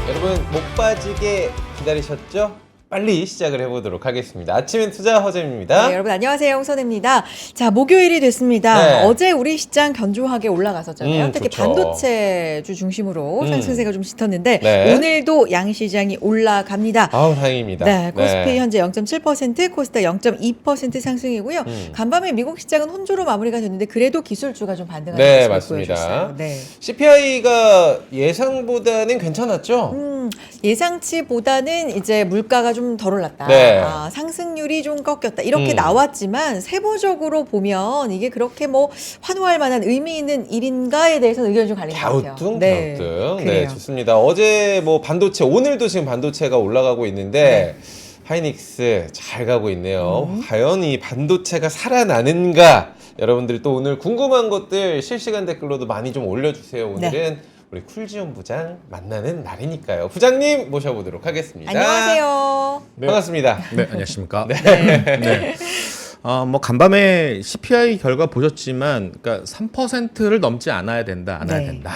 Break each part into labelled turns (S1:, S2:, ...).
S1: 여러분 목 빠지게 기다리셨죠? 빨리 시작을 해보도록 하겠습니다. 아침엔 투자 허재입니다.
S2: 네, 여러분 안녕하세요. 홍선혜입니다. 자, 목요일이 됐습니다.
S1: 네.
S2: 어제 우리 시장 견조하게 올라갔었잖아요. 특히
S1: 좋죠.
S2: 반도체주 중심으로 상승세가 좀 짙었는데
S1: 네.
S2: 오늘도 양시장이 올라갑니다.
S1: 아우 다행입니다.
S2: 네, 코스피 현재 0.7%, 코스닥 0.2% 상승이고요. 간밤에 미국 시장은 혼조로 마무리가 됐는데 그래도 기술주가 좀 반등하는
S1: 네,
S2: 모습을
S1: 맞습니다.
S2: 보여줬어요. 네.
S1: CPI가 예상보다는 괜찮았죠?
S2: 예상치보다는 이제 물가가 좀 덜 올랐다.
S1: 네.
S2: 아, 상승률이 좀 꺾였다. 이렇게 나왔지만 세부적으로 보면 이게 그렇게 뭐 환호할 만한 의미 있는 일인가에 대해서는 의견이 좀 갈리는 것 같아요.
S1: 갸우뚱, 갸우뚱. 네,
S2: 그래요.
S1: 좋습니다. 어제 뭐 반도체, 오늘도 지금 반도체가 올라가고 있는데 하이닉스 잘 가고 있네요. 과연 이 반도체가 살아나는가? 여러분들 또 오늘 궁금한 것들 실시간 댓글로도 많이 좀 올려주세요. 오늘은 우리 쿨지온 부장 만나는 날이니까요. 부장님 모셔보도록 하겠습니다.
S2: 안녕하세요.
S3: 네.
S1: 반갑습니다.
S3: 네, 안녕하십니까. 네. 뭐 간밤에 CPI 결과 보셨지만, 그러니까 3%를 넘지 않아야 된다, 안 해야
S2: 네.
S3: 된다.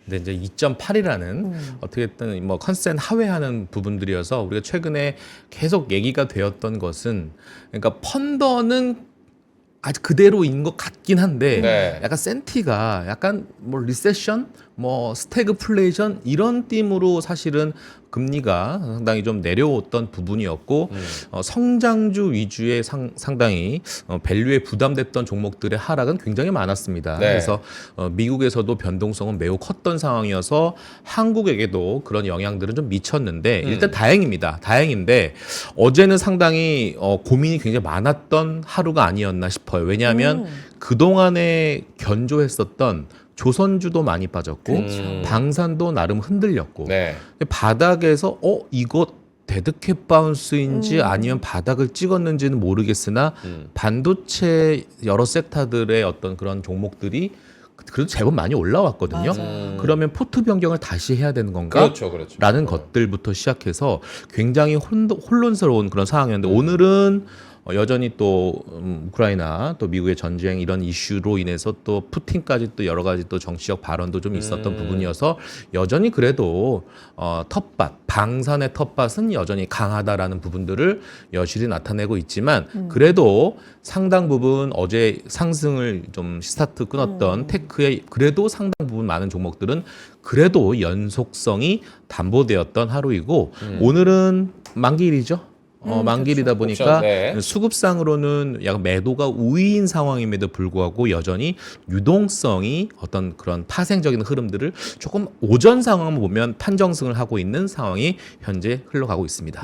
S3: 근데 이제 2.8이라는 어떻게든 뭐 컨센 하회하는 부분들이어서 우리가 최근에 계속 얘기가 되었던 것은, 그러니까 펀더는 아직 그대로인 것 같긴 한데
S1: 네.
S3: 약간 센티가 약간 뭐 리세션, 뭐 스태그플레이션 이런 띠으로 사실은 금리가 상당히 좀 내려왔던 부분이었고 성장주 위주의 상당히 밸류에 부담됐던 종목들의 하락은 굉장히 많았습니다.
S1: 네.
S3: 그래서 미국에서도 변동성은 매우 컸던 상황이어서 한국에게도 그런 영향들은 좀 미쳤는데 일단 다행입니다. 다행인데 어제는 상당히 고민이 굉장히 많았던 하루가 아니었나 싶어요. 왜냐하면 그동안에 견조했었던 조선주도 많이 빠졌고 방산도 나름 흔들렸고
S1: 네.
S3: 바닥에서 이거 데드캣 바운스인지 아니면 바닥을 찍었는지는 모르겠으나 반도체 여러 섹터들의 어떤 그런 종목들이 그래도 제법 많이 올라왔거든요. 그러면 포트 변경을 다시 해야 되는 건가?
S1: 그렇죠, 그렇죠.
S3: 라는 것들부터 시작해서 굉장히 혼란스러운 그런 상황이었는데 오늘은 여전히 또 우크라이나 또 미국의 전쟁 이런 이슈로 인해서 또 푸틴까지 또 여러 가지 또 정치적 발언도 좀 있었던 부분이어서 여전히 그래도 텃밭 방산의 텃밭은 여전히 강하다라는 부분들을 여실히 나타내고 있지만 그래도 상당 부분 어제 상승을 좀 스타트 끊었던 테크의 그래도 상당 부분 많은 종목들은 그래도 연속성이 담보되었던 하루이고 오늘은 만기일이죠. 만기일이다 보니까
S1: 옵션, 네.
S3: 수급상으로는 약간 매도가 우위인 상황임에도 불구하고 여전히 유동성이 어떤 그런 파생적인 흐름들을 조금 오전 상황을 보면 판정승을 하고 있는 상황이 현재 흘러가고 있습니다.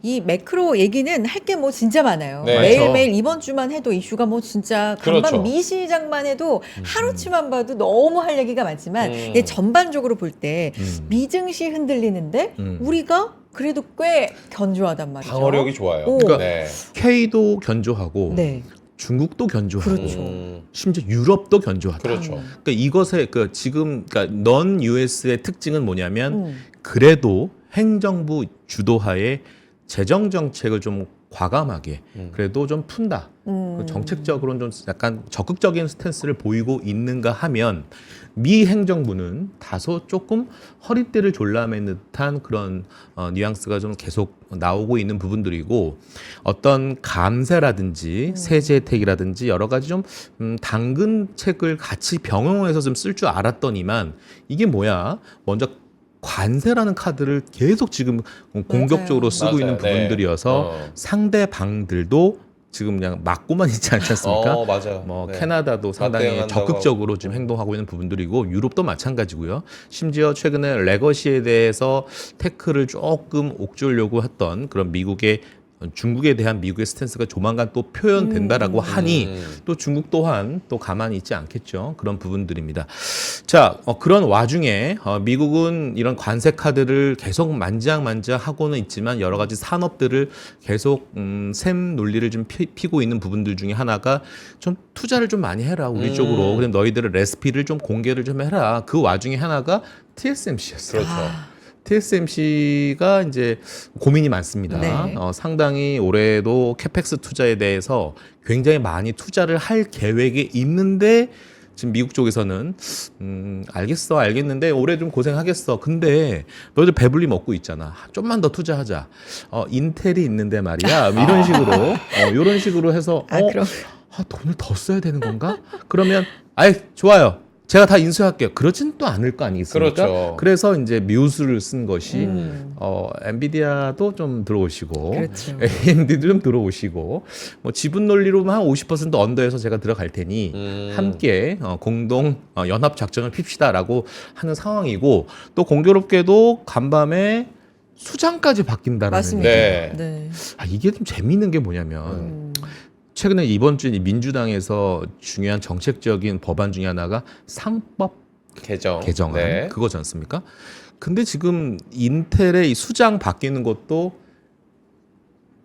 S2: 이 매크로 얘기는 할 게 뭐 진짜 많아요.
S1: 네.
S2: 매일매일 이번 주만 해도 이슈가 뭐 진짜 간밤
S1: 그렇죠.
S2: 미시장만 해도 하루치만 봐도 너무 할 얘기가 많지만 이게 전반적으로 볼 때 미증시 흔들리는데 우리가 그래도 꽤 견조하단 말이죠.
S1: 방어력이 좋아요.
S2: 오.
S3: 그러니까
S1: 네.
S3: K도 견조하고
S2: 네.
S3: 중국도 견조하고
S2: 그렇죠.
S3: 심지어 유럽도 견조하다.
S1: 그렇죠.
S3: 그러니까 이것의 그러니까 넌 US의 특징은 뭐냐면 그래도 행정부 주도하에 재정 정책을 좀 과감하게 그래도 좀 푼다. 정책적으로는 좀 약간 적극적인 스탠스를 보이고 있는가 하면 미 행정부는 다소 조금 허리띠를 졸라맨 듯한 그런 뉘앙스가 좀 계속 나오고 있는 부분들이고 어떤 감세라든지 세제 혜택이라든지 여러 가지 좀 당근책을 같이 병행해서 좀 쓸 줄 알았더니만 이게 뭐야? 먼저 관세라는 카드를 계속 지금 공격적으로 쓰고 있는
S1: 맞아요. 네.
S3: 부분들이어서 상대방들도 지금 그냥 맞고만 있지 않지 않습니까?
S1: 맞아요.
S3: 뭐
S1: 네.
S3: 캐나다도 상당히
S1: 맞대응한다고
S3: 적극적으로 지금 행동하고 있는 부분들이고 유럽도 마찬가지고요. 심지어 최근에 레거시에 대해서 태클을 조금 옥죄려고 했던 그런 중국에 대한 미국의 스탠스가 조만간 또 표현된다라고 하니 또 중국 또한 또 가만히 있지 않겠죠. 그런 부분들입니다. 자, 그런 와중에 미국은 이런 관세 카드를 계속 만지작만지작하고는 있지만 여러 가지 산업들을 계속 샘 논리를 좀 피고 있는 부분들 중에 하나가 좀 투자를 좀 많이 해라 우리 쪽으로. 그럼 너희들의 레시피를 좀 공개를 좀 해라. 그 와중에 하나가 TSMC였어요.
S1: 그렇죠.
S3: TSMC가 이제 고민이 많습니다.
S2: 네.
S3: 상당히 올해도 캐펙스 투자에 대해서 굉장히 많이 투자를 할 계획이 있는데 지금 미국 쪽에서는 알겠어 알겠는데 올해 좀 고생하겠어. 근데 너희들 배불리 먹고 있잖아. 좀만 더 투자하자. 인텔이 있는데 말이야. 이런 식으로 이런 식으로 해서
S2: 그럼.
S3: 돈을 더 써야 되는 건가? 그러면 아이 좋아요. 제가 다 인수할게요. 그러진 또 않을 거 아니겠습니까?
S1: 그렇죠.
S3: 그래서 이제 뮤스를 쓴 것이 엔비디아도 좀 들어오시고
S2: 그렇죠.
S3: AMD도 좀 들어오시고 뭐 지분 논리로만 한 50% 언더에서 제가 들어갈 테니 함께 공동 연합 작전을 핍시다라고 하는 상황이고 또 공교롭게도 간밤에 수장까지 바뀐다라는
S2: 맞습니다.
S1: 네.
S2: 네.
S3: 이게 좀 재미있는 게 뭐냐면 최근에 이번 주에 민주당에서 중요한 정책적인 법안 중에 하나가 상법 개정안
S1: 네.
S3: 그거지 않습니까? 근데 지금 인텔의 이 수장 바뀌는 것도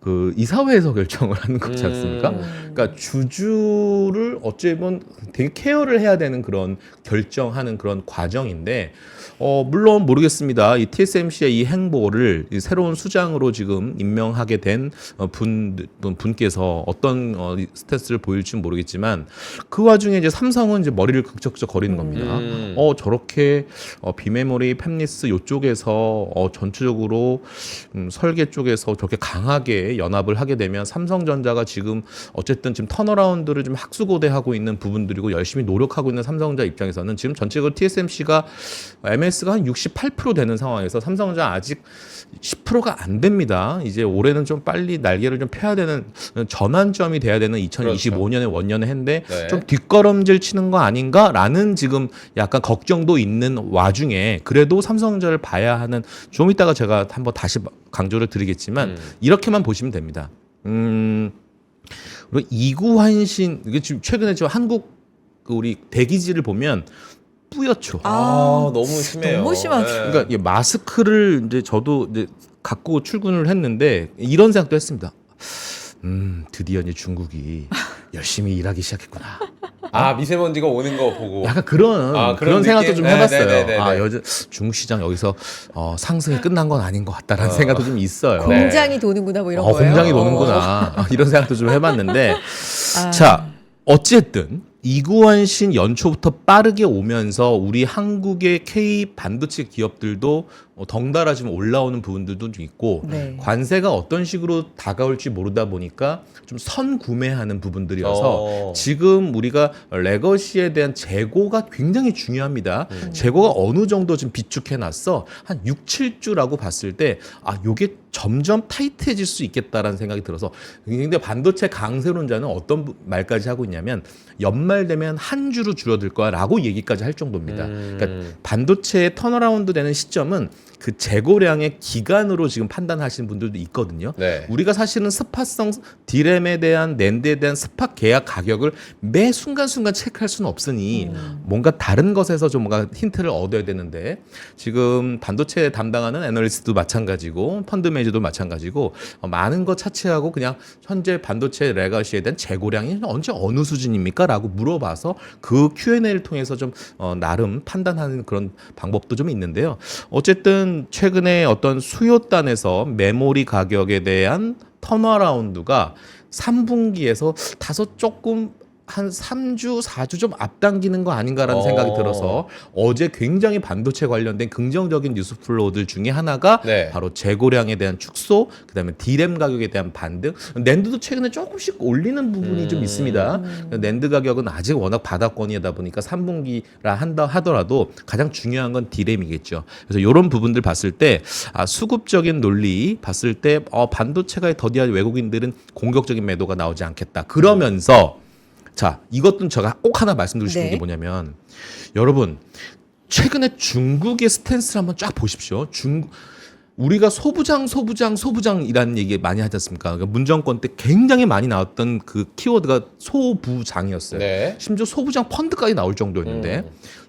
S3: 그 이사회에서 결정을 하는 거지 않습니까? 그러니까 주주를 어찌보면 되게 케어를 해야 되는 그런 결정하는 그런 과정인데 물론 모르겠습니다. 이 TSMC의 이 행보를 이 새로운 수장으로 지금 임명하게 된 분께서 어떤 스탠스를 보일지는 모르겠지만 그 와중에 이제 삼성은 이제 머리를 극적극적 거리는 겁니다. 저렇게 비메모리 팹리스 요쪽에서 전체적으로 설계 쪽에서 저렇게 강하게 연합을 하게 되면 삼성전자가 지금 어쨌든 지금 턴어라운드를 좀 학수고대하고 있는 부분들이고 열심히 노력하고 있는 삼성전자 입장에서는 지금 전체적으로 TSMC가 MS가 한 68% 되는 상황에서 삼성전자 아직 10%가 안 됩니다. 이제 올해는 좀 빨리 날개를 좀 펴야 되는 전환점이 돼야 되는 2025년에 원년의 해인데
S1: 네.
S3: 좀 뒷걸음질 치는 거 아닌가라는 지금 약간 걱정도 있는 와중에 그래도 삼성전자를 봐야 하는 좀 이따가 제가 한번 다시 강조를 드리겠지만 이렇게만 보시면 됩니다. 그리고 이구환신 이게 지금 최근에 저 한국 우리 대기지를 보면 뿌옇죠.
S1: 너무 심해요.
S2: 너무 심하죠.
S1: 네.
S3: 그러니까 이 마스크를 이제 저도 이제 갖고 출근을 했는데 이런 생각도 했습니다. 드디어 이제 중국이 열심히 일하기 시작했구나.
S1: 미세먼지가 오는 거 보고.
S3: 약간 그런
S1: 그런
S3: 생각도
S1: 느낌?
S3: 좀 해봤어요.
S1: 네네네네.
S3: 중국 시장 여기서 상승이 끝난 건 아닌 것 같다라는 생각도 좀 있어요.
S1: 네.
S2: 공장이 도는구나 뭐 이런 거예요.
S3: 공장이 도는구나. 이런 생각도 좀 해봤는데
S2: 아.
S3: 자 어쨌든 이구환신 연초부터 빠르게 오면서 우리 한국의 K 반도체 기업들도 덩달아 지금 올라오는 부분들도 좀 있고
S2: 네.
S3: 관세가 어떤 식으로 다가올지 모르다 보니까 좀 선구매하는 부분들이어서 지금 우리가 레거시에 대한 재고가 굉장히 중요합니다. 재고가 어느 정도 지금 비축해놨어 한 6, 7주라고 봤을 때 요게 점점 타이트해질 수 있겠다라는 생각이 들어서 근데 반도체 강세론자는 어떤 말까지 하고 있냐면 연말 되면 한 주로 줄어들 거야라고 얘기까지 할 정도입니다. 그러니까 반도체의 턴어라운드 되는 시점은 그 재고량의 기간으로 지금 판단하시는 분들도 있거든요.
S1: 네.
S3: 우리가 사실은 스팟성 디램에 대한 낸드에 대한 스팟 계약 가격을 매 순간순간 체크할 수는 없으니 뭔가 다른 것에서 좀 뭔가 힌트를 얻어야 되는데 지금 반도체 담당하는 애널리스트도 마찬가지고 펀드 매니저도 마찬가지고 많은 것 차치하고 그냥 현재 반도체 레거시에 대한 재고량이 언제 어느 수준입니까? 라고 물어봐서 그 Q&A를 통해서 좀 나름 판단하는 그런 방법도 좀 있는데요. 어쨌든 최근에 어떤 수요단에서 메모리 가격에 대한 턴어라운드가 3분기에서 다소 조금 한 3주, 4주 좀 앞당기는 거 아닌가라는 생각이 들어서 어제 굉장히 반도체 관련된 긍정적인 뉴스 플로우들 중에 하나가
S1: 네.
S3: 바로 재고량에 대한 축소, 그다음에 디램 가격에 대한 반등, 낸드도 최근에 조금씩 올리는 부분이 좀 있습니다. 낸드 가격은 아직 워낙 바닥권이다 보니까 3분기라 하더라도 가장 중요한 건 디램이겠죠. 그래서 이런 부분들 봤을 때 수급적인 논리 봤을 때 반도체가 더디한 외국인들은 공격적인 매도가 나오지 않겠다. 그러면서 자, 이것도 제가 꼭 하나 말씀드리고 싶은
S2: 네.
S3: 게 뭐냐면 여러분 최근에 중국의 스탠스를 한번 쫙 보십시오. 우리가 소부장이라는 얘기 많이 하지 않습니까? 그러니까 문정권 때 굉장히 많이 나왔던 그 키워드가 소부장이었어요.
S1: 네.
S3: 심지어 소부장 펀드까지 나올 정도였는데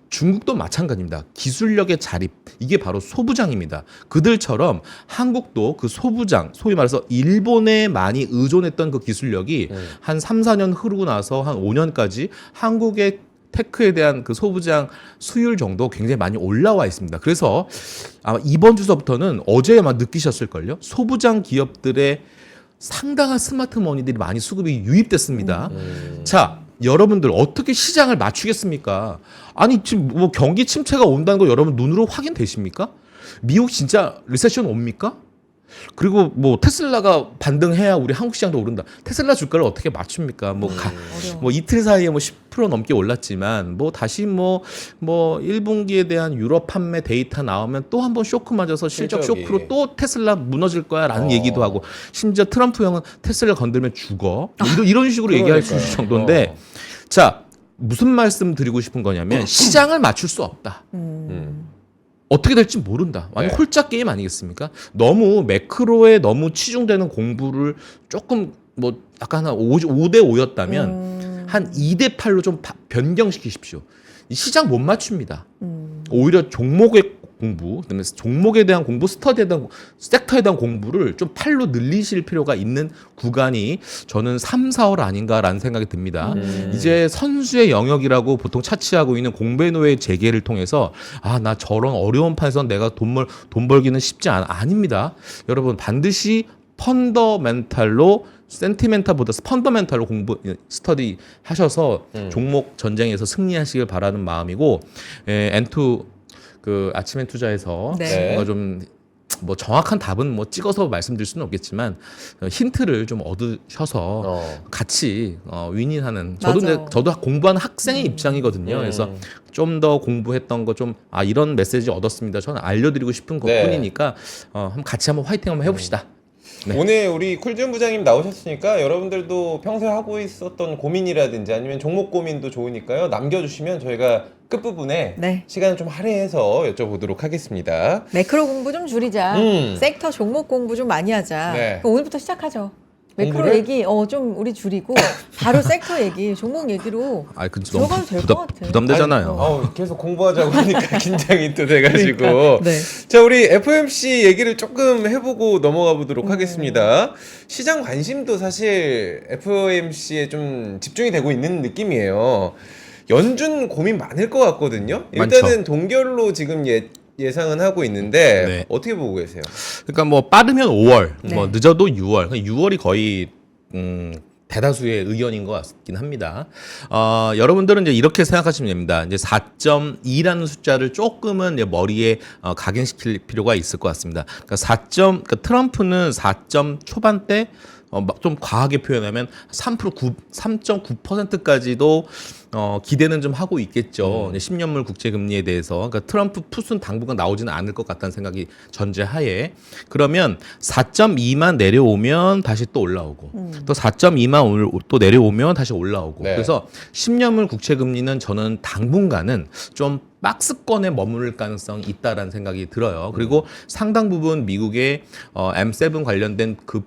S3: 중국도 마찬가지입니다. 기술력의 자립, 이게 바로 소부장입니다. 그들처럼 한국도 그 소부장, 소위 말해서 일본에 많이 의존했던 그 기술력이 한 3, 4년 흐르고 나서 한 5년까지 한국의 테크에 대한 그 소부장 수율 정도 굉장히 많이 올라와 있습니다. 그래서 아마 이번 주서부터는 어제 막 느끼셨을걸요. 소부장 기업들의 상당한 스마트머니들이 많이 수급이 유입됐습니다. 자, 여러분들 어떻게 시장을 맞추겠습니까? 아니 지금 뭐 경기 침체가 온다는 거 여러분 눈으로 확인되십니까? 미국 진짜 리세션 옵니까? 그리고 뭐 테슬라가 반등해야 우리 한국 시장도 오른다. 테슬라 주가를 어떻게 맞춥니까? 뭐
S2: 어려워.
S3: 이틀 사이에 뭐 10% 넘게 올랐지만 뭐 다시 뭐 1분기에 대한 유럽 판매 데이터 나오면 또 한 번 쇼크 맞아서 실적
S1: 실적이.
S3: 쇼크로 또 테슬라 무너질 거야라는 얘기도 하고 심지어 트럼프 형은 테슬라 건들면 죽어. 뭐 이런 식으로 얘기할 수 있을
S1: 그러니까요.
S3: 정도인데 자, 무슨 말씀 드리고 싶은 거냐면 시장을 맞출 수 없다. 어떻게 될지 모른다. 완전
S1: 네.
S3: 홀짝 게임 아니겠습니까? 너무 매크로에 너무 치중되는 공부를 조금 뭐 약간 한 5대 5였다면 한 2대 8로 좀 변경시키십시오. 이 시장 못 맞춥니다. 오히려 종목의 공부, 그다음에 종목에 대한 공부, 스터디에 대한 섹터에 대한 공부를 좀 8로 늘리실 필요가 있는 구간이 저는 3, 4월 아닌가라는 생각이 듭니다. 이제 선수의 영역이라고 보통 차치하고 있는 공배노의 재개를 통해서 아, 나 저런 어려운 판에서 내가 돈 벌기는 쉽지 아닙니다. 여러분 반드시 펀더멘탈로 센티멘탈보다 펀더멘탈로 공부 스터디 하셔서 종목 전쟁에서 승리하시길 바라는 마음이고 엔투 그 아침엔 투자에서
S2: 네.
S3: 뭔가 좀 뭐 정확한 답은 뭐 찍어서 말씀드릴 수는 없겠지만 힌트를 좀 얻으셔서 같이 윈윈하는
S2: 맞아.
S3: 저도 공부하는 학생의 입장이거든요. 그래서 좀 더 공부했던 거 좀 이런 메시지 얻었습니다. 저는 알려드리고 싶은 것뿐이니까 한번 같이 한번 화이팅 한번 해봅시다. 네.
S1: 오늘 우리 쿨준 부장님 나오셨으니까 여러분들도 평소에 하고 있었던 고민이라든지 아니면 종목 고민도 좋으니까요. 남겨주시면 저희가 끝부분에
S2: 네.
S1: 시간을 좀 할애해서 여쭤보도록 하겠습니다.
S2: 매크로 공부 좀 줄이자.
S1: 음.
S2: 섹터 종목 공부 좀 많이 하자.
S1: 네.
S2: 그럼 오늘부터 시작하죠. 매크로
S1: 공부를?
S2: 얘기 좀 우리 줄이고 바로 섹터 얘기, 종목 얘기로
S3: 근데 너무
S2: 들어가도 될 것 같아.
S3: 부담되잖아요.
S1: 계속 공부하자고 하니까 긴장이 또 돼가지고.
S2: 네.
S1: 자, 우리 FOMC 얘기를 조금 해보고 넘어가 보도록 하겠습니다. 시장 관심도 사실 FOMC에 좀 집중이 되고 있는 느낌이에요. 연준 고민 많을 것 같거든요. 일단은
S3: 많죠.
S1: 동결로 지금 예상은 하고 있는데
S3: 네.
S1: 어떻게 보고 계세요?
S3: 그러니까 뭐 빠르면 5월,
S2: 네.
S3: 뭐 늦어도 6월. 6월이 거의 대다수의 의견인 것 같긴 합니다. 여러분들은 이제 이렇게 생각하시면 됩니다. 이제 4.2라는 숫자를 조금은 이제 머리에 각인시킬 필요가 있을 것 같습니다. 그러니까 그러니까 트럼프는 4점 초반대 좀 과하게 표현하면 3.9%까지도 기대는 좀 하고 있겠죠. 10년물 국채 금리에 대해서. 그러니까 트럼프 풋은 당분간 나오지는 않을 것 같다는 생각이 전제하에. 그러면 4.2만 내려오면 다시 또 올라오고 또 4.2만 또 내려오면 다시 올라오고.
S1: 네.
S3: 그래서 10년물 국채 금리는 저는 당분간은 좀 박스권에 머무를 가능성이 있다라는 생각이 들어요. 그리고 상당 부분 미국의 M7 관련된 그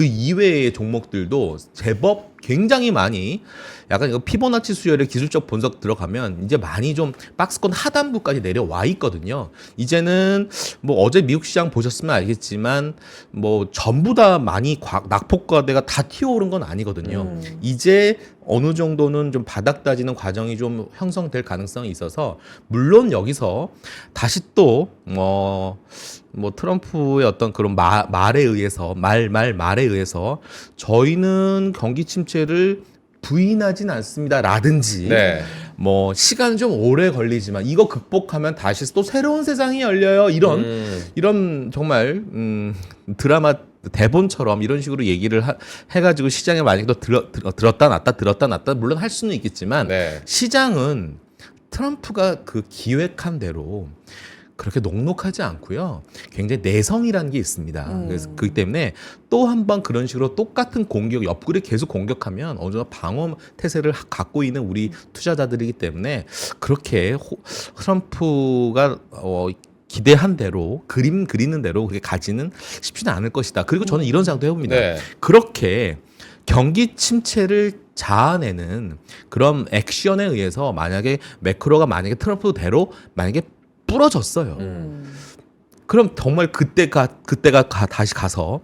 S3: 이외의 종목들도 제법 굉장히 많이 약간 이거 피보나치 수열의 기술적 분석 들어가면 이제 많이 좀 박스권 하단부까지 내려와 있거든요. 이제는 뭐 어제 미국 시장 보셨으면 알겠지만 뭐 전부 다 많이 낙폭과대가 다 튀어오른 건 아니거든요. 이제 어느 정도는 좀 바닥 다지는 과정이 좀 형성될 가능성이 있어서 물론 여기서 다시 또 뭐 트럼프의 어떤 그런 말에 의해서 말에 의해서 저희는 경기 침체를 부인하진 않습니다라든지
S1: 네.
S3: 뭐 시간 좀 오래 걸리지만 이거 극복하면 다시 또 새로운 세상이 열려요. 이런 정말 드라마 대본처럼 이런 식으로 얘기를 해가지고 시장에 만약에 또 들었다 놨다 물론 할 수는 있겠지만
S1: 네.
S3: 시장은 트럼프가 그 기획한 대로 그렇게 녹록하지 않고요. 굉장히 내성이라는 게 있습니다. 그래서 그렇기 때문에 또 한 번 그런 식으로 똑같은 공격, 옆구리 계속 공격하면 어느 정도 방어 태세를 갖고 있는 우리 투자자들이기 때문에 그렇게 트럼프가 기대한 대로 그림 그리는 대로 그렇게 가지는 쉽지는 않을 것이다. 그리고 저는 이런 생각도 해봅니다.
S1: 네.
S3: 그렇게 경기 침체를 자아내는 그런 액션에 의해서 만약에 매크로가 만약에 트럼프대로 만약에 부러졌어요. 그럼 정말 그때가 다시 가서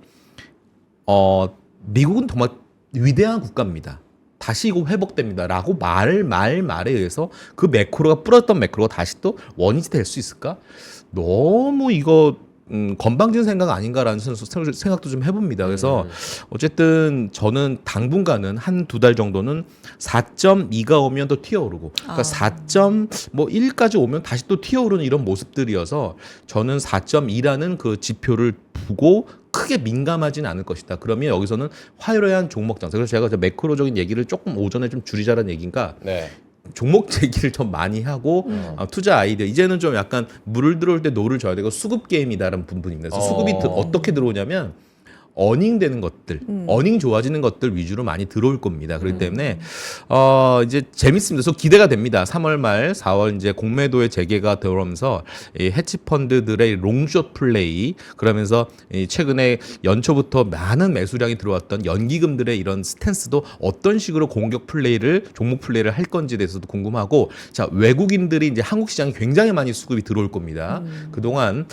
S3: 미국은 정말 위대한 국가입니다. 다시 이거 회복됩니다라고 말에 의해서 그 매크로가 부러졌던 매크로가 다시 또 원위치 될 수 있을까? 너무 이거 건방진 생각 아닌가라는 생각도 좀 해봅니다. 그래서 어쨌든 저는 당분간은 한 두 달 정도는 4.2가 오면 또 튀어오르고, 그러니까 4.1까지 오면 다시 또 튀어오르는 이런 모습들이어서 저는 4.2라는 그 지표를 보고 크게 민감하진 않을 것이다. 그러면 여기서는 화려한 종목 장세. 그래서 제가 매크로적인 얘기를 조금 오전에 좀 줄이자라는 얘기인가.
S1: 네.
S3: 종목 얘기를 좀 많이 하고 투자 아이디어 이제는 좀 약간 물을 들어올 때 노를 져야 되고 수급 게임이다라는 부분입니다. 그래서 수급이 어떻게 들어오냐면 어닝 되는 것들, 어닝 좋아지는 것들 위주로 많이 들어올 겁니다. 그렇기 때문에 이제 재밌습니다. 그래서 기대가 됩니다. 3월 말, 4월 이제 공매도의 재개가 들어오면서 이 해치 펀드들의 롱숏 플레이, 그러면서 이 최근에 연초부터 많은 매수량이 들어왔던 연기금들의 이런 스탠스도 어떤 식으로 공격 플레이를, 종목 플레이를 할 건지에 대해서도 궁금하고, 자, 외국인들이 이제 한국 시장에 굉장히 많이 수급이 들어올 겁니다. 그동안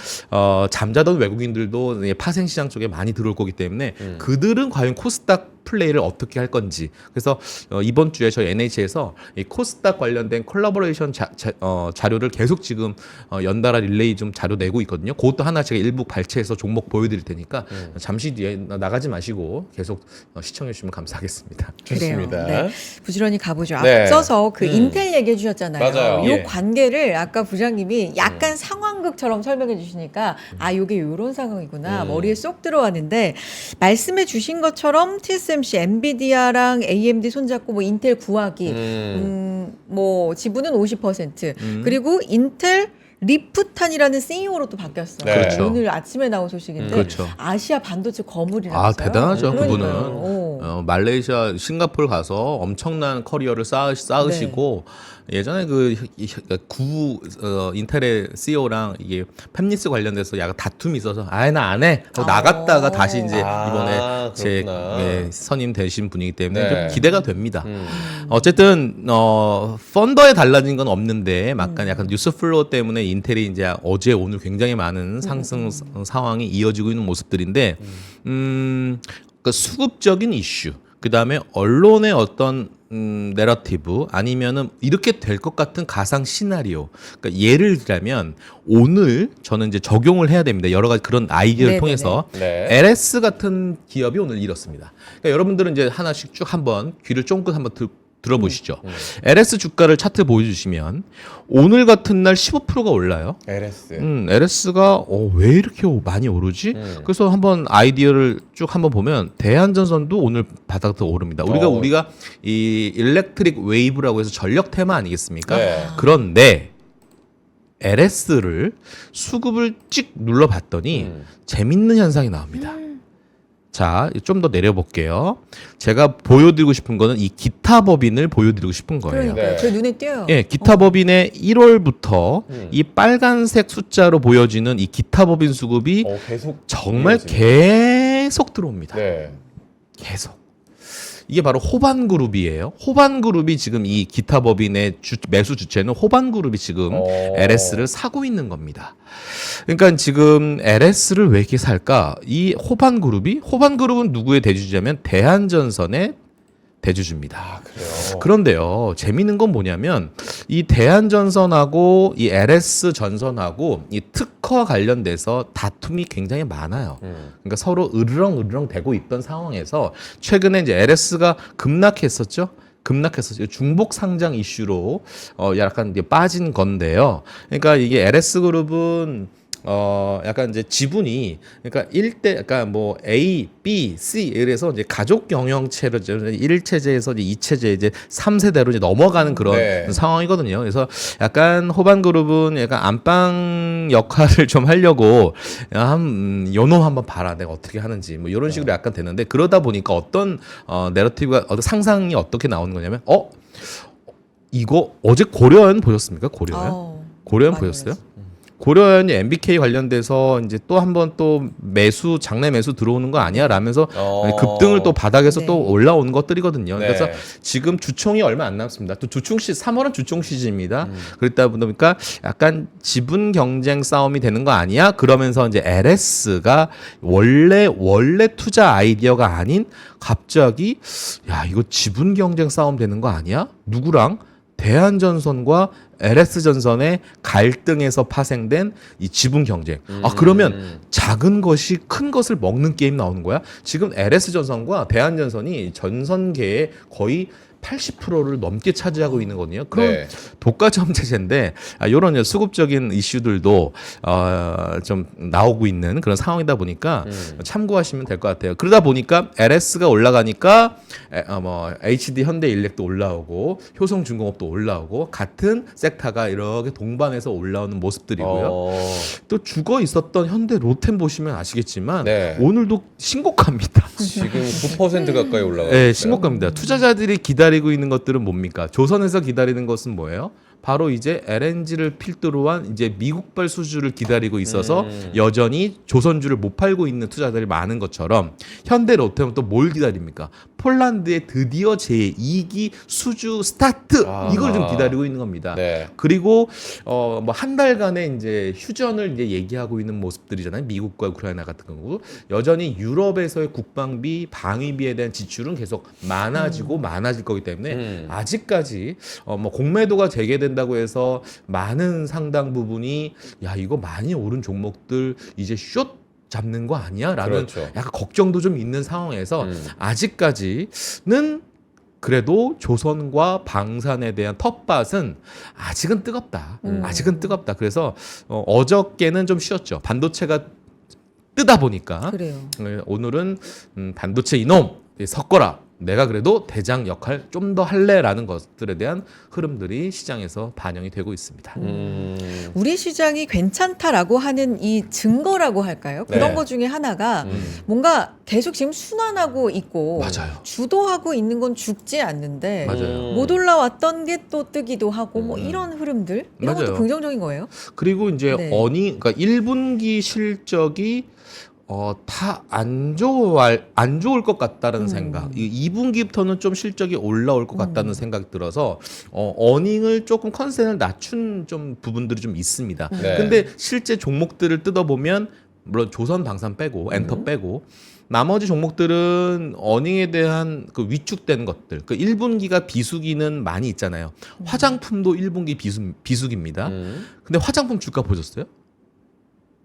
S3: 잠자던 외국인들도 파생 시장 쪽에 많이 들어올 거기 때문에 그들은 과연 코스닥 플레이를 어떻게 할 건지. 그래서 이번 주에 저희 NH에서 이 코스닥 관련된 콜라보레이션 자료를 계속 지금 연달아 릴레이 좀 자료 내고 있거든요. 그것도 하나 제가 일부 발췌해서 종목 보여드릴 테니까 잠시 뒤에 나가지 마시고 계속 시청해 주시면 감사하겠습니다.
S1: 좋습니다.
S2: 그래요. 네. 부지런히 가보죠.
S1: 네.
S2: 앞서서 그 인텔 얘기해 주셨잖아요.
S1: 맞아요.
S2: 이
S3: 예.
S2: 관계를 아까 부장님이 약간 상황극처럼 설명해 주시니까 아, 이게 이런 상황이구나. 머리에 쏙 들어왔는데 말씀해 주신 것처럼 TSMC, 엔비디아랑 AMD 손잡고 뭐 인텔 구하기, 뭐 지분은 50%. 그리고 인텔 리프탄이라는 CEO로 또 바뀌었어요.
S1: 네.
S3: 그렇죠.
S2: 오늘 아침에 나온 소식인데
S3: 그렇죠.
S2: 아시아 반도체 거물이라고.
S3: 아, 대단하죠. 그분은
S2: 오.
S3: 말레이시아, 싱가포르 가서 엄청난 커리어를 쌓으시고 예전에 인텔의 CEO랑 이게 팹리스 관련돼서 약간 다툼이 있어서 아예 나 안 해. 하고 나갔다가 다시 이제 이번에 제
S1: 그렇구나.
S3: 선임 되신 분이기 때문에
S1: 네.
S3: 좀 기대가 됩니다. 어쨌든 펀더에 달라진 건 없는데 약간 뉴스 플로우 때문에 인텔이 이제 어제 오늘 굉장히 많은 상승 상황이 이어지고 있는 모습들인데 그 수급적인 이슈, 그 다음에 언론의 어떤 내러티브, 아니면은 이렇게 될 것 같은 가상 시나리오. 그러니까 예를 들자면 오늘 저는 이제 적용을 해야 됩니다. 여러 가지 그런 아이디어를
S2: 네네네.
S3: 통해서
S1: 네.
S3: LS 같은 기업이 오늘 잃었습니다. 그러니까 여러분들은 이제 하나씩 쭉 한번 귀를 쫑긋 한번 들어보시죠. LS 주가를 차트 보여주시면 오늘 같은 날 15%가 올라요.
S1: LS.
S3: LS가 왜 이렇게 많이 오르지? 그래서 한번 아이디어를 쭉 한번 보면 대한전선도 오늘 바닥도 오릅니다. 우리가 이 일렉트릭 웨이브라고 해서 전력 테마 아니겠습니까?
S1: 네.
S3: 그런데 LS를 수급을 찍 눌러봤더니 재밌는 현상이 나옵니다. 자, 좀 더 내려볼게요. 제가 보여드리고 싶은 거는 이 기타 법인을 보여드리고 싶은 거예요.
S2: 그러니까
S1: 네.
S2: 제 눈에 띄어요.
S3: 예, 기타 법인의 1월부터 이 빨간색 숫자로 보여지는 이 기타 법인 수급이
S1: 계속
S3: 정말
S1: 이어지네.
S3: 계속 들어옵니다.
S1: 네.
S3: 계속. 이게 바로 호반그룹이에요. 호반그룹이 지금 이 기타 법인의 매수 주체는 호반그룹이 지금 LS를 사고 있는 겁니다. 그러니까 지금 LS를 왜 이렇게 살까? 이 호반그룹은 누구의 대주주냐면 대한전선의 대주주입니다.
S1: 아, 그래요.
S3: 그런데요, 재미있는 건 뭐냐면 이 대한전선하고 이 LS 전선하고 이 특허 관련돼서 다툼이 굉장히 많아요. 그러니까 서로 으르렁 되고 있던 상황에서 최근에 이제 LS가 급락했었죠. 중복 상장 이슈로 약간 이제 빠진 건데요. 그러니까 이게 LS 그룹은 약간 이제 지분이, 그러니까 그러니까 뭐 A, B, C 이래서 이제 가족 경영체로 1체제에서 이제 2체제 이제 3세대로 이제 넘어가는 그런
S1: 네.
S3: 상황이거든요. 그래서 약간 호반그룹은 약간 안방 역할을 좀 하려고 요놈 한번 봐라, 내가 어떻게 하는지 뭐 이런 식으로 약간 되는데, 그러다 보니까 어떤 내러티브가 상상이 어떻게 나오는 거냐면 이거 어제 고려연 보셨습니까? 고려연
S2: 많이
S3: 보셨어요?
S2: 보였어요.
S3: 고려연이 MBK 관련돼서 이제 또 한번 또 장내 매수 들어오는 거 아니야? 라면서 급등을 또 바닥에서
S2: 네.
S3: 또 올라오는 것들이거든요.
S1: 네.
S3: 그래서 지금 주총이 얼마 안 남습니다. 또 3월은 주총 시즌입니다. 그렇다 보니까 약간 지분 경쟁 싸움이 되는 거 아니야? 그러면서 이제 LS가 원래 투자 아이디어가 아닌 갑자기 이거 지분 경쟁 싸움 되는 거 아니야? 누구랑? 대한전선과 LS 전선의 갈등에서 파생된 이 지분 경쟁. 그러면 작은 것이 큰 것을 먹는 게임 나오는 거야? 지금 LS 전선과 대한전선이 전선계의 거의 80%를 넘게 차지하고 있는 거거든요. 그럼
S1: 네.
S3: 독과점 체제인데 이런 수급적인 이슈들도 좀 나오고 있는 그런 상황이다 보니까 참고하시면 될 것 같아요. 그러다 보니까 LS가 올라가니까 HD 현대일렉도 올라오고 효성중공업도 올라오고 같은 섹터가 이렇게 동반해서 올라오는 모습들이고요. 또 죽어 있었던 현대 로템 보시면 아시겠지만
S1: 네.
S3: 오늘도 신고가입니다.
S1: 지금 9% 가까이 올라가고
S3: 네,
S1: 있어요.
S3: 신고가입니다. 투자자들이 기다리고 있는 것들은 뭡니까? 조선에서 기다리는 것은 뭐예요? 바로 이제 LNG를 필두로 한 이제 미국발 수주를 기다리고 있어서 여전히 조선주를 못 팔고 있는 투자자들이 많은 것처럼 현대 로템은 또 뭘 기다립니까? 폴란드의 드디어 제2기 수주 스타트 이걸 좀 기다리고 있는 겁니다.
S1: 네.
S3: 그리고 뭐 한 달간의 이제 휴전을 이제 얘기하고 있는 모습들이잖아요. 미국과 우크라이나 같은 경우 여전히 유럽에서의 국방비, 방위비에 대한 지출은 계속 많아지고 많아질 거기 때문에 아직까지 뭐 공매도가 재개된다고 해서 많은 상당 부분이 야 이거 많이 오른 종목들 이제 숏 잡는 거 아니야? 라는
S1: 그렇죠.
S3: 약간 걱정도 좀 있는 상황에서 아직까지는 그래도 조선과 방산에 대한 텃밭은 아직은 뜨겁다. 아직은 뜨겁다. 그래서 어저께는 좀 쉬었죠. 반도체가 뜨다 보니까
S2: 그래요.
S3: 오늘은 반도체 이놈 섞어라. 내가 그래도 대장 역할 좀 더 할래라는 것들에 대한 흐름들이 시장에서 반영이 되고 있습니다.
S2: 우리 시장이 괜찮다라고 하는 이 증거라고 할까요? 그런
S1: 네.
S2: 것 중에 하나가 뭔가 계속 지금 순환하고 있고
S3: 맞아요.
S2: 주도하고 있는 건 죽지 않는데
S3: 맞아요.
S2: 못 올라왔던 게 또 뜨기도 하고 뭐 이런 흐름들 이런
S3: 맞아요.
S2: 것도 긍정적인 거예요.
S3: 그리고 이제
S2: 네.
S3: 그러니까 1분기 실적이 다 안 좋을 것 같다는 생각. 2분기부터는 좀 실적이 올라올 것 같다는 생각이 들어서 어닝을 조금 컨센을 낮춘 좀 부분들이 좀 있습니다.
S1: 네.
S3: 근데 실제 종목들을 뜯어보면 물론 조선 방산 빼고 엔터 빼고 나머지 종목들은 어닝에 대한 그 위축된 것들, 그 1분기가 비수기는 많이 있잖아요. 화장품도 1분기 비수기입니다. 근데 화장품 주가 보셨어요?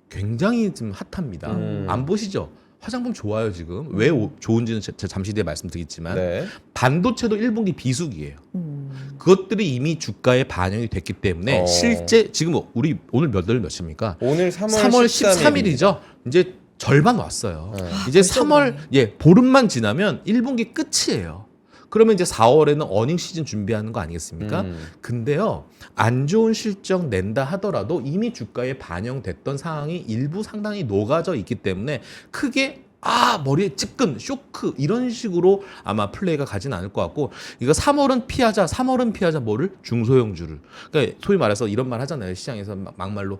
S3: 굉장히 지금 핫합니다. 안 보시죠? 화장품 좋아요 지금. 왜 좋은지는 제가 잠시 뒤에 말씀드리겠지만
S1: 네.
S3: 반도체도 1분기 비수기예요. 그것들이 이미 주가에 반영이 됐기 때문에 실제 지금 우리 오늘 몇 월 몇입니까?
S1: 오늘 3월
S3: 13일이죠. 이제 절반 왔어요. 이제
S2: 벌써
S3: 3월 보름만 지나면 1분기 끝이에요. 그러면 이제 4월에는 어닝 시즌 준비하는 거 아니겠습니까? 근데요, 안 좋은 실적 낸다 하더라도 이미 주가에 반영됐던 상황이 일부 상당히 녹아져 있기 때문에 크게 머리에 찌끈, 쇼크 이런 식으로 아마 플레이가 가진 않을 것 같고 이거 3월은 피하자 뭐를? 중소형주를. 그러니까 소위 말해서 이런 말 하잖아요. 시장에서 막말로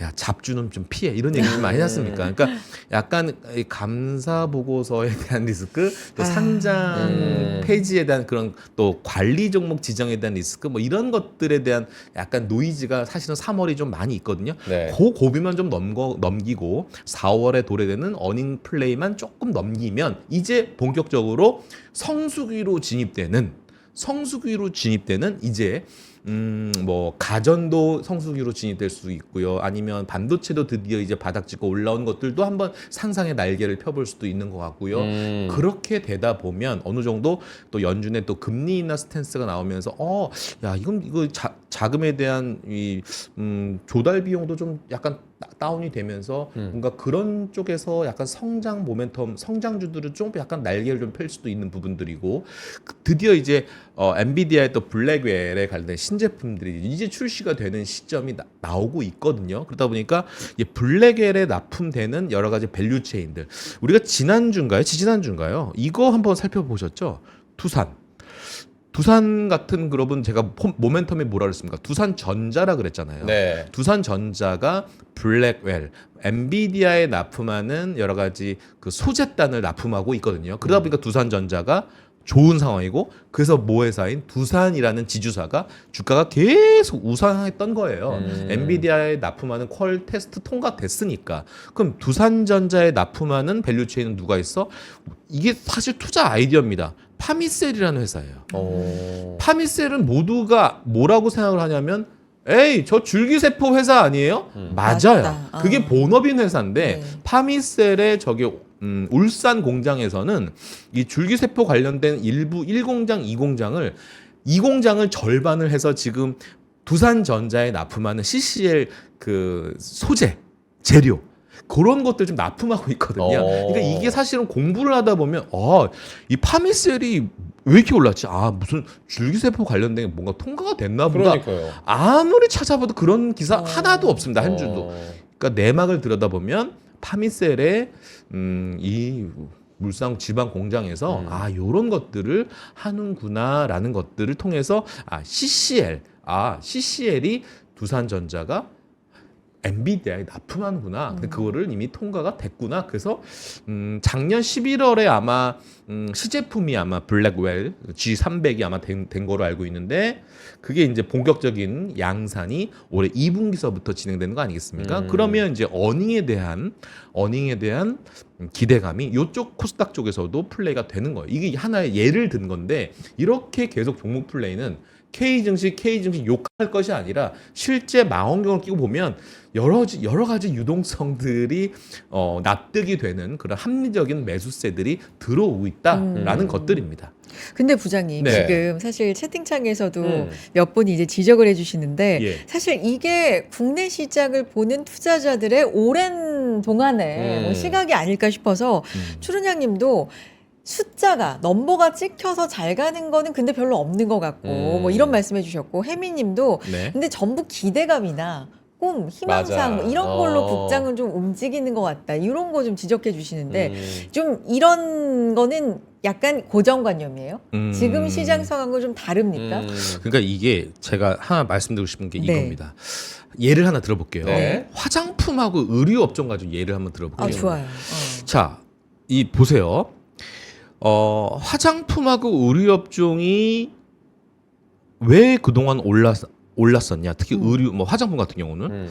S3: 야 잡주는 좀 피해 이런 얘기 좀 많이 했습니까? 그러니까 약간 이 감사 보고서에 대한 리스크, 또 상장 폐지에 대한 그런 또 관리 종목 지정에 대한 리스크, 뭐 이런 것들에 대한 약간 노이즈가 사실은 3월이 좀 많이 있거든요.
S1: 네.
S3: 그 고비만 좀 넘기고 4월에 도래되는 어닝 플레이만 조금 넘기면 이제 본격적으로 성수기로 진입되는 이제 뭐 가전도 성수기로 진입될 수 있고요. 아니면 반도체도 드디어 이제 바닥 찍고 올라온 것들도 한번 상상의 날개를 펴볼 수도 있는 것 같고요. 그렇게 되다 보면 어느 정도 또 연준의 또 금리 인하 스탠스가 나오면서 이거 자금에 대한 이 조달 비용도 좀 약간 다운이 되면서 뭔가 그런 쪽에서 약간 성장 모멘텀, 성장주들을 좀 약간 날개를 좀 펼 수도 있는 부분들이고 드디어 이제 엔비디아의 또 블랙웰에 관련된 신제품들이 이제 출시가 되는 시점이 나오고 있거든요. 그러다 보니까 이 블랙웰에 납품되는 여러 가지 밸류 체인들 우리가 지지난주인가요? 이거 한번 살펴보셨죠? 두산 같은 그룹은 제가 모멘텀이 뭐라 그랬습니까? 두산전자라 그랬잖아요.
S1: 네.
S3: 두산전자가 블랙웰, 엔비디아에 납품하는 여러 가지 그 소재단을 납품하고 있거든요. 그러다 보니까 두산전자가 좋은 상황이고 그래서 모회사인 두산이라는 지주사가 주가가 계속 우상했던 거예요. 엔비디아에 납품하는 퀄 테스트 통과됐으니까. 그럼 두산전자에 납품하는 밸류체인은 누가 있어? 이게 사실 투자 아이디어입니다. 파미셀이라는 회사예요. 파미셀은 모두가 뭐라고 생각을 하냐면 에이 저 줄기세포 회사 아니에요? 맞아요.
S2: 맞다.
S3: 그게 본업인 회사인데
S2: 네.
S3: 파미셀의 저기 울산 공장에서는 이 줄기세포 관련된 일부 1공장, 2공장을 2공장을 절반을 해서 지금 두산전자에 납품하는 CCL 그 소재, 재료 그런 것들 좀 납품하고 있거든요. 그러니까 이게 사실은 공부를 하다 보면 이 파미셀이 왜 이렇게 올랐지? 무슨 줄기세포 관련된 게 뭔가 통과가 됐나 보다.
S1: 그러니까요.
S3: 아무리 찾아봐도 그런 기사 하나도 없습니다. 한 줄도. 그러니까 내막을 들여다보면 파미셀의 이 물상 지방 공장에서 요런 것들을 하는구나라는 것들을 통해서 CCL이 두산전자가 엔비디아에 납품하는구나. 근데 그거를 이미 통과가 됐구나. 그래서 작년 11월에 아마 시제품이 아마 블랙웰 G300이 아마 된 거로 알고 있는데 그게 이제 본격적인 양산이 올해 2분기서부터 진행되는 거 아니겠습니까? 그러면 이제 어닝에 대한 기대감이 이쪽 코스닥 쪽에서도 플레이가 되는 거예요. 이게 하나의 예를 든 건데 이렇게 계속 종목 플레이는 K증시 욕할 것이 아니라 실제 망원경을 끼고 보면 여러 가지 유동성들이 납득이 되는 그런 합리적인 매수세들이 들어오고 있다라는 것들입니다.
S2: 근데 부장님
S1: 네.
S2: 지금 사실 채팅창에서도 몇 분이 이제 지적을 해주시는데
S3: 예.
S2: 사실 이게 국내 시장을 보는 투자자들의 오랜 동안의 뭐 시각이 아닐까 싶어서 추른양님도 숫자가 넘버가 찍혀서 잘 가는 거는 근데 별로 없는 것 같고 뭐 이런 말씀해 주셨고 혜미님도
S3: 네.
S2: 근데 전부 기대감이나 꿈, 희망상
S1: 맞아.
S2: 뭐 이런 걸로 국장은 좀 움직이는 것 같다 이런 거 좀 지적해 주시는데 좀 이런 거는 약간 고정관념이에요? 지금 시장 상황과 좀 다릅니까?
S3: 그러니까 이게 제가 하나 말씀드리고 싶은 게
S2: 네.
S3: 이겁니다. 예를 하나 들어볼게요.
S1: 네.
S3: 화장품하고 의류 업종 가지고 예를 한번 들어볼게요.
S2: 좋아요.
S3: 자, 이 보세요. 화장품하고 의류 업종이 왜 그동안 올랐었냐? 특히 의류, 뭐 화장품 같은 경우는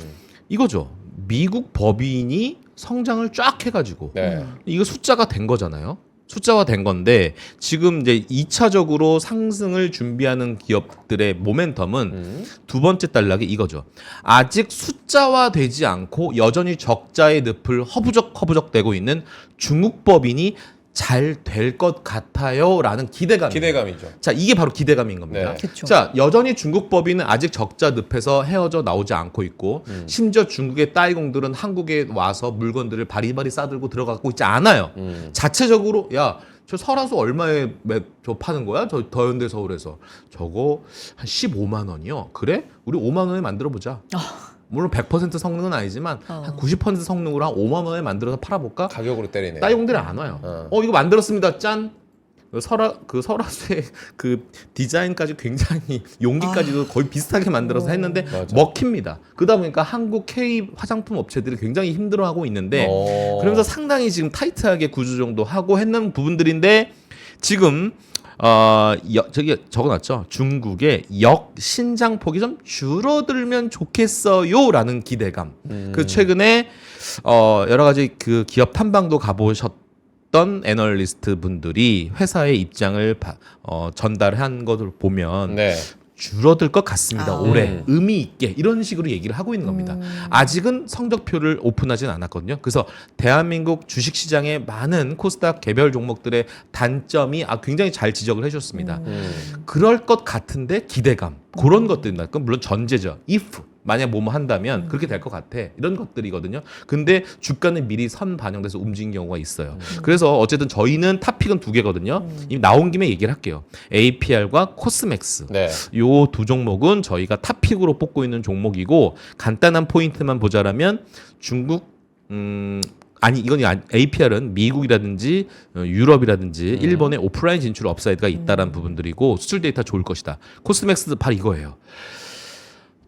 S3: 이거죠. 미국 법인이 성장을 쫙 해가지고
S1: 네.
S3: 이거 숫자가 된 거잖아요. 숫자화 된 건데 지금 이제 2차적으로 상승을 준비하는 기업들의 모멘텀은 두 번째 단락이 이거죠. 아직 숫자화 되지 않고 여전히 적자의 늪을 허부적 대고 있는 중국 법인이 잘 될 것 같아요라는
S1: 기대감이죠.
S3: 자, 이게 바로 기대감인 겁니다.
S1: 네.
S2: 그쵸.
S3: 자, 여전히 중국 법인은 아직 적자 늪에서 헤어져 나오지 않고 있고 심지어 중국의 따이공들은 한국에 와서 물건들을 바리바리 싸들고 들어가고 있지 않아요. 자체적으로 야, 저 설화수 얼마에 저 파는 거야? 저 더현대 서울에서 저거 한 15만 원이요. 그래? 우리 5만 원에 만들어 보자. 물론 100% 성능은 아니지만 한 90% 성능으로 한 5만 원에 만들어서 팔아볼까?
S1: 가격으로 때리네.
S3: 따이공들이 안 와요. 이거 만들었습니다. 짠. 설화수의 그 디자인까지 굉장히 용기까지도 거의 비슷하게 만들어서 했는데
S1: 맞아.
S3: 먹힙니다. 그러다 보니까 한국 K 화장품 업체들이 굉장히 힘들어하고 있는데 그러면서 상당히 지금 타이트하게 구조 정도 하고 했는 부분들인데 지금 저기 적어놨죠. 중국의 역신장폭이 좀 줄어들면 좋겠어요라는 기대감. 그 최근에 여러 가지 그 기업 탐방도 가보셨던 애널리스트 분들이 회사의 입장을 전달한 것을 보면
S1: 네.
S3: 줄어들 것 같습니다. 올해
S1: 음.
S3: 의미 있게 이런 식으로 얘기를 하고 있는 겁니다. 아직은 성적표를 오픈하진 않았거든요. 그래서 대한민국 주식시장의 많은 코스닥 개별 종목들의 단점이 굉장히 잘 지적을 해주셨습니다. 그럴 것 같은데 기대감 그런 것들입니다. 그건 물론 전제죠. if 만약 뭐뭐 한다면 그렇게 될 것 같아. 이런 것들이거든요. 근데 주가는 미리 선 반영돼서 움직인 경우가 있어요. 그래서 어쨌든 저희는 탑픽은 두 개거든요. 이미 나온 김에 얘기를 할게요. APR과 코스맥스.
S1: 네.
S3: 요 두 종목은 저희가 탑픽으로 뽑고 있는 종목이고 간단한 포인트만 보자라면 중국 이건 APR은 미국이라든지 유럽이라든지 일본의 오프라인 진출 업사이드가 있다라는 부분들이고 수출 데이터 좋을 것이다. 코스맥스도 바로 이거예요.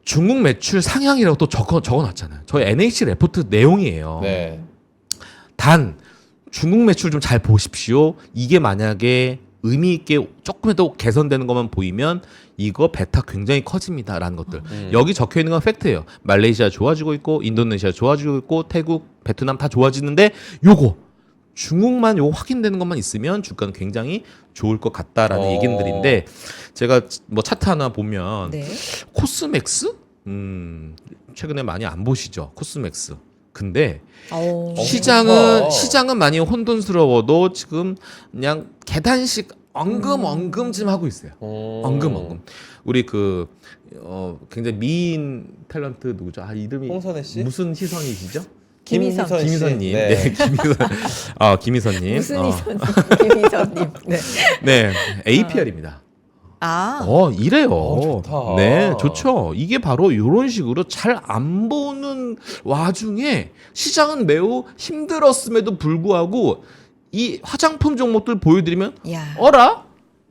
S3: 중국 매출 상향이라고 또 적어놨잖아요. 저희 NH 레포트 내용이에요.
S1: 네.
S3: 단 중국 매출 좀 잘 보십시오. 이게 만약에 의미 있게 조금이라도 개선되는 것만 보이면 이거 베타 굉장히 커집니다라는 것들. 여기 적혀 있는 건 팩트예요. 말레이시아 좋아지고 있고 인도네시아 좋아지고 있고 태국, 베트남 다 좋아지는데 요거 중국만 요거 확인되는 것만 있으면 주가는 굉장히 좋을 것 같다라는 얘기들인데 제가 뭐 차트 하나 보면
S2: 네.
S3: 코스맥스 최근에 많이 안 보시죠, 코스맥스. 근데
S2: 어.
S1: 좋다.
S3: 시장은 많이 혼돈스러워도 지금 그냥 계단식 엉금 좀 하고 있어요. 엉금. 우리 굉장히 미인 탤런트 누구죠? 이름이
S1: 홍선혜 씨?
S3: 무슨 희선이시죠?
S2: 김희선.
S3: 김희선님.
S1: 네.
S3: 네, 김희선님.
S2: 무슨 이선님? 김희선님. 네.
S3: 네, APR입니다.
S2: 아.
S3: 이래요.
S1: 좋다.
S3: 네, 좋죠. 이게 바로 이런 식으로 잘 안 보는 와중에 시장은 매우 힘들었음에도 불구하고 이 화장품 종목들 보여드리면
S2: 야.
S3: 어라?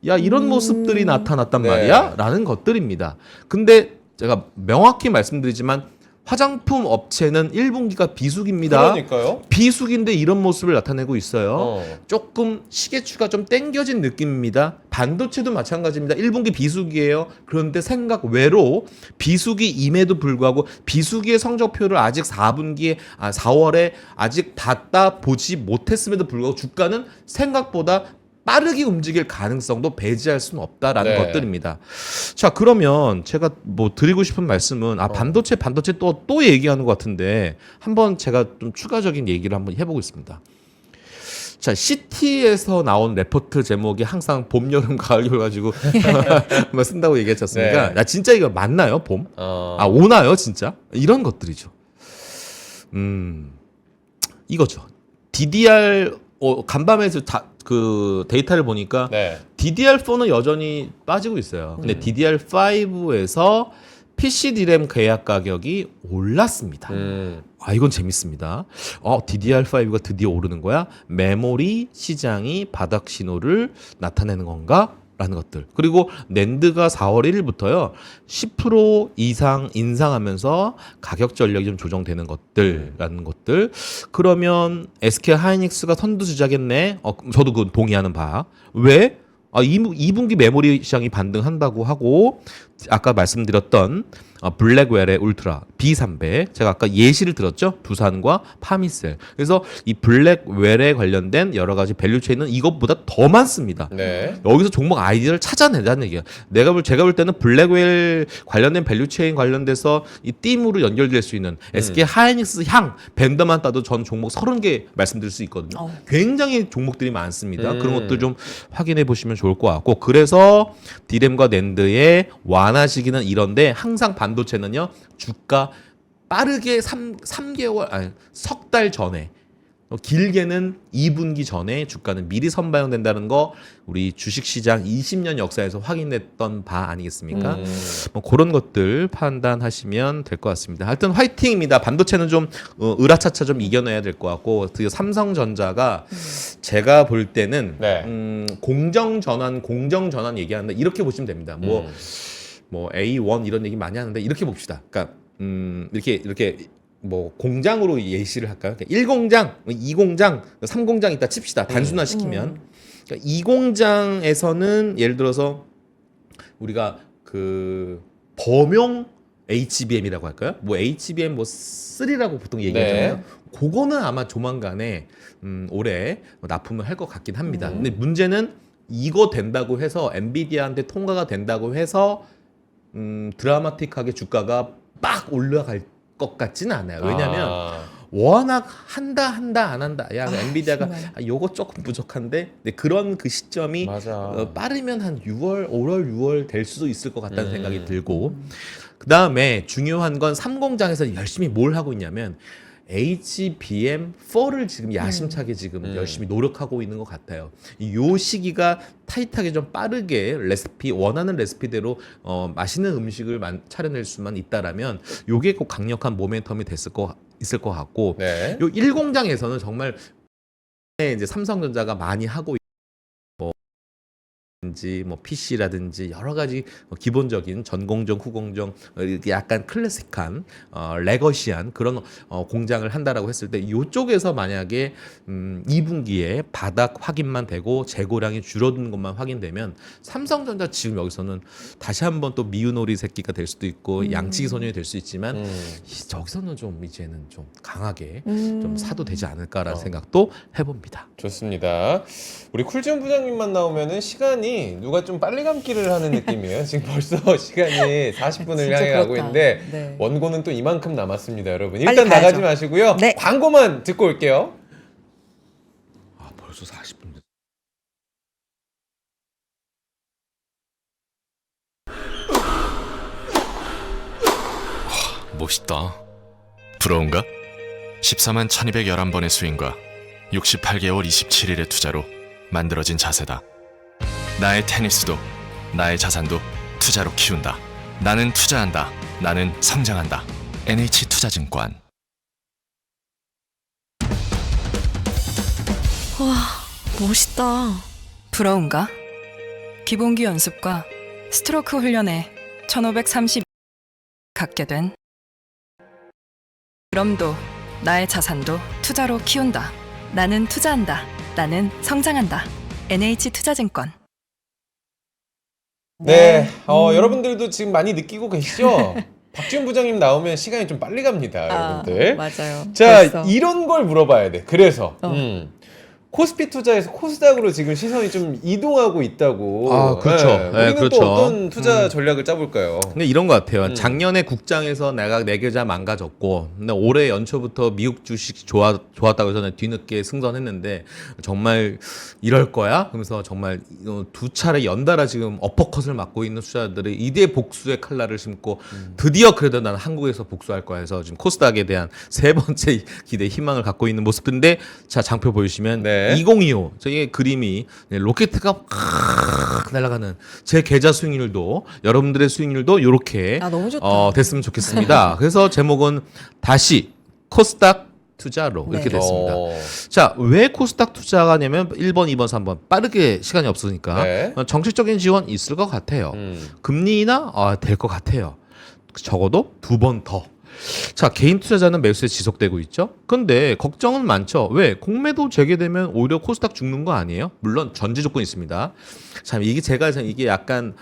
S3: 야, 이런 모습들이 나타났단
S1: 네.
S3: 말이야? 라는 것들입니다. 근데 제가 명확히 말씀드리지만 화장품 업체는 1분기가 비수기입니다.
S1: 그러니까요.
S3: 비수기인데 이런 모습을 나타내고 있어요.
S1: 어.
S3: 조금 시계추가 좀 땡겨진 느낌입니다. 반도체도 마찬가지입니다. 1분기 비수기예요. 그런데 생각 외로 비수기임에도 불구하고 비수기의 성적표를 아직 4월에 아직 받다 보지 못했음에도 불구하고 주가는 생각보다 빠르게 움직일 가능성도 배제할 수는 없다라는
S1: 네.
S3: 것들입니다. 자, 그러면 제가 뭐 드리고 싶은 말씀은 반도체 또 얘기하는 것 같은데 한번 제가 좀 추가적인 얘기를 한번 해보고 있습니다. 자, CT에서 나온 레포트 제목이 항상 봄, 여름, 가을, 겨울 가지고 한번 쓴다고 얘기했지 않습니까?
S1: 네.
S3: 진짜 이거 맞나요, 봄?
S1: 어.
S3: 오나요, 진짜? 이런 것들이죠. 이거죠. DDR 간밤에서 데이터를 보니까
S1: 네.
S3: DDR4는 여전히 빠지고 있어요. 근데 DDR5에서 PC DRAM 계약 가격이 올랐습니다. 이건 재밌습니다. DDR5가 드디어 오르는 거야? 메모리 시장이 바닥 신호를 나타내는 건가? 라는 것들. 그리고 낸드가 4월 1일부터요 10% 이상 인상하면서 가격 전략이 좀 조정되는 것들라는 것들. 그러면 SK 하이닉스가 선두주자겠네. 저도 그 동의하는 바. 왜? 2분기 메모리 시장이 반등한다고 하고 아까 말씀드렸던 블랙웰의 울트라 B300 제가 아까 예시를 들었죠. 두산과 파미셀. 그래서 이 블랙웰에 관련된 여러 가지 밸류체인은 이것보다 더 많습니다.
S1: 네.
S3: 여기서 종목 아이디어를 찾아내자는 얘기야. 제가 볼 때는 블랙웰 관련된 밸류체인 관련돼서 이 띠으로 연결될 수 있는 SK 하이닉스 향 밴더만 따도 전 종목 30개 말씀드릴 수 있거든요. 굉장히 종목들이 많습니다. 그런 것들 좀 확인해 보시면 좋을 것 같고 그래서 디램과 낸드의 완화 시기는 이런데 항상 반도체는요 주가 빠르게 3개월 석 달 전에 길게는 2분기 전에 주가는 미리 선반영된다는 거 우리 주식시장 20년 역사에서 확인됐던 바 아니겠습니까? 뭐 그런 것들 판단하시면 될 것 같습니다. 하여튼 화이팅입니다. 반도체는 좀 으라차차 좀 이겨내야 될 것 같고 드디어 삼성전자가 제가 볼 때는
S1: 네.
S3: 공정전환 얘기하는데 이렇게 보시면 됩니다. 뭐 A1 이런 얘기 많이 하는데 이렇게 봅시다. 그러니까 이렇게 뭐 공장으로 예시를 할까요? 그러니까 1공장, 2공장, 3공장 있다 칩시다. 단순화 시키면. 그러니까 2공장에서는 예를 들어서 우리가 그 범용 HBM이라고 할까요? 뭐 HBM 3라고 보통 얘기하잖아요.
S1: 네.
S3: 그거는 아마 조만간에 올해 납품을 할 것 같긴 합니다. 근데 문제는 이거 된다고 해서 엔비디아한테 통과가 된다고 해서 드라마틱하게 주가가 빡 올라갈 것 같지는 않아요. 왜냐하면 워낙 한다 안 한다. 엔비디아가 요거 조금 부족한데 근데 그런 그 시점이
S1: 맞아.
S3: 빠르면 한 5월 6월 될 수도 있을 것 같다는 생각이 들고 그 다음에 중요한 건 3공장에서 열심히 뭘 하고 있냐면 HBM4를 지금 야심차게 지금 열심히 노력하고 있는 것 같아요. 요 시기가 타이트하게 좀 빠르게 원하는 레시피대로 맛있는 음식을 차려낼 수만 있다라면 요게 꼭 강력한 모멘텀이 있을 것 같고
S1: 네.
S3: 요 1공장에서는 정말 이제 삼성전자가 많이 하고 뭐 PC라든지 여러 가지 기본적인 전공정, 후공정 이렇게 약간 클래식한 레거시한 그런 공장을 한다라고 했을 때 이쪽에서 만약에 2분기에 바닥 확인만 되고 재고량이 줄어드는 것만 확인되면 삼성전자 지금 여기서는 다시 한번 또 미운오리 새끼가 될 수도 있고 양치기 소년이 될 수 있지만 저기서는 좀 이제는 좀 강하게 좀 사도 되지 않을까라는 생각도 해봅니다.
S1: 좋습니다. 우리 쿨지훈 부장님만 나오면은 시간이 시간이 누가 좀 빨리 감기를 하는 느낌이에요. 지금 벌써 시간이 40분을
S2: 진짜
S1: 향해 가고
S2: 그렇다.
S1: 있는데
S2: 네.
S1: 원고는 또 이만큼 남았습니다, 여러분.
S2: 빨리
S1: 일단 나가지
S2: 가야죠.
S1: 마시고요.
S2: 네.
S1: 광고만 듣고 올게요.
S3: 아, 벌써 40분 됐.
S4: 멋있다. 부러운가? 14만 1211번의 스윙과 68개월 27일의 투자로 만들어진 자세다. 나의 테니스도 나의 자산도 투자로 키운다. 나는 투자한다. 나는 성장한다. NH투자증권.
S5: 와, 멋있다. 부러운가? 기본기 연습과 스트로크 훈련에 1530 갖게 된 그럼도 나의 자산도 투자로 키운다. 나는 투자한다. 나는 성장한다. NH투자증권.
S1: 네, 여러분들도 지금 많이 느끼고 계시죠? 박지훈 부장님 나오면 시간이 좀 빨리 갑니다, 여러분들.
S2: 맞아요.
S1: 자,
S2: 벌써.
S1: 이런 걸 물어봐야 돼. 그래서
S2: 어.
S1: 코스피 투자에서 코스닥으로 지금 시선이 좀 이동하고 있다고.
S3: 아, 그렇죠. 네,
S1: 우리는
S3: 그렇죠.
S1: 또 어떤 투자 전략을 짜볼까요?
S3: 근데 이런 것 같아요. 작년에 국장에서 내가 내 계좌 망가졌고, 근데 올해 연초부터 미국 주식 좋았다고 해서 내가 뒤늦게 승선했는데 정말 이럴 거야? 그러면서 정말 두 차례 연달아 지금 어퍼컷을 맞고 있는 투자자들이 이대 복수의 칼날을 심고 드디어 그래도 나는 한국에서 복수할 거야 해서 지금 코스닥에 대한 세 번째 기대 희망을 갖고 있는 모습인데, 자 장표 보여주시면
S1: 네.
S3: 2025 저기 그림이 로켓가 날아가는 제 계좌 수익률도 여러분들의 수익률도 이렇게
S2: 아, 너무 좋다.
S3: 됐으면 좋겠습니다. 그래서 제목은 다시 코스닥 투자로
S2: 네.
S3: 이렇게 됐습니다.
S1: 어.
S3: 자, 왜 코스닥 투자가 하냐면 1번, 2번, 3번 빠르게 시간이 없으니까
S1: 네.
S3: 정책적인 지원 있을 것 같아요. 금리 인하 될 것 같아요. 적어도 2번 더. 자, 개인 투자자는 매수에 지속되고 있죠. 근데 걱정은 많죠. 왜? 공매도 재개되면 오히려 코스닥 죽는 거 아니에요? 물론 전제 조건이 있습니다. 참 이게 약간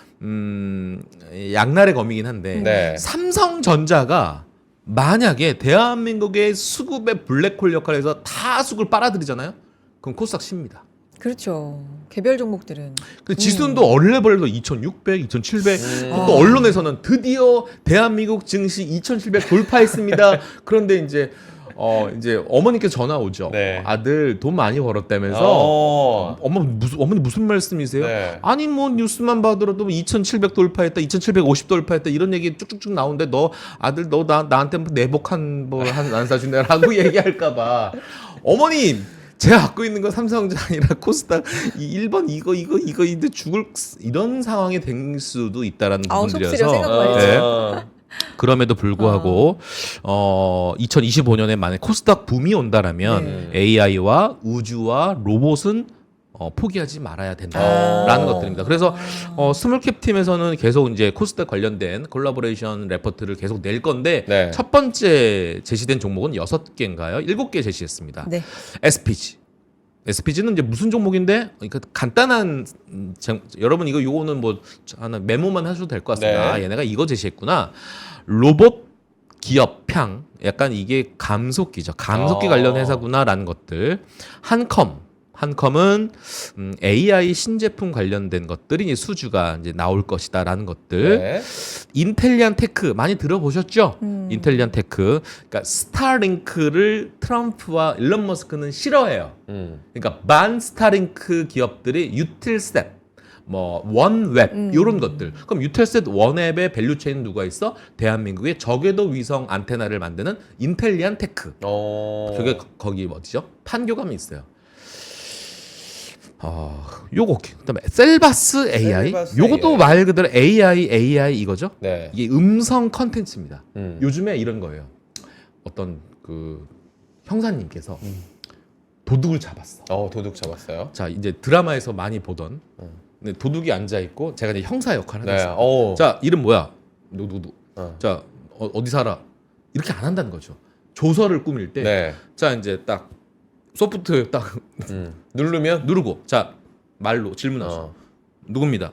S3: 양날의 검이긴 한데
S1: 네.
S3: 삼성전자가 만약에 대한민국의 수급의 블랙홀 역할을 해서 다 수급을 빨아들이잖아요. 그럼 코스닥 쉽니다.
S2: 그렇죠. 개별 종목들은.
S3: 그 지수는 또 얼레벌레도 2,600, 2,700. 또
S2: 아.
S3: 언론에서는 드디어 대한민국 증시 2,700 돌파했습니다. 그런데 이제 어머니께서 전화 오죠.
S1: 네.
S3: 아들 돈 많이 벌었다면서.
S1: 어.
S3: 어머니 무슨 말씀이세요?
S1: 네.
S3: 아니 뭐 뉴스만 봐도 2,700 돌파했다, 2,750 돌파했다 이런 얘기 쭉쭉쭉 나오는데 너 아들 너 나한테 내복 안 사준다라고 얘기할까봐 어머니. 제가 갖고 있는 건 삼성전자 아니라 코스닥 1번 이거 이제 죽을 이런 상황이 될 수도 있다라는
S2: 아우,
S3: 부분들이어서
S2: 속쓰려 생각 말이죠.
S3: 네. 그럼에도 불구하고 2025년에 만약 코스닥 붐이 온다라면 AI와 우주와 로봇은 포기하지 말아야 된다라는 것들입니다. 그래서 스몰캡 팀에서는 계속 이제 코스닥 관련된 콜라보레이션 레포트를 계속 낼 건데
S1: 네.
S3: 첫 번째 제시된 종목은 6개인가요? 7개 제시했습니다.
S2: 네.
S3: SPG. SPG는 이제 무슨 종목인데? 그러니까 간단한 여러분 요거는 뭐 하나 메모만 하셔도 될 것 같습니다.
S1: 네.
S3: 아, 얘네가 이거 제시했구나. 로봇 기업 평 약간 이게 감속기죠. 감속기 관련 회사구나라는 것들. 한컴은 AI 신제품 관련된 것들이 이제 수주가 이제 나올 것이다라는 것들.
S1: 네.
S3: 인텔리안 테크 많이 들어보셨죠? 인텔리안 테크. 그러니까 스타링크를 트럼프와 일론 머스크는 싫어해요. 그러니까 반 스타링크 기업들이 유틸셋, 뭐 원웹 이런 것들. 그럼 유틸셋 원웹의 밸류체인 누가 있어? 대한민국의 저궤도 위성 안테나를 만드는 인텔리안 테크. 그게 거기 어디죠? 판교감이 있어요. 요거 그다음에 셀바스 AI.
S1: 셀바스
S3: 요것도
S1: AI.
S3: 말 그대로 AI 이거죠.
S1: 네.
S3: 이게 음성 컨텐츠입니다.
S1: 음.
S3: 요즘에 이런 거예요. 어떤 그 형사님께서 도둑을 잡았어.
S1: 도둑 잡았어요.
S3: 자, 이제 드라마에서 많이 보던 근데 도둑이 앉아 있고 제가 이제 형사 역할을
S1: 네.
S3: 하겠습니다. 자, 이름 뭐야? 누구?
S1: 어.
S3: 자, 어디 살아? 이렇게 안 한다는 거죠. 조서를 꾸밀 때
S1: 네.
S3: 자, 이제 딱 소프트 딱
S1: 누르면
S3: 누르고 자 말로 질문하죠. 누굽니다.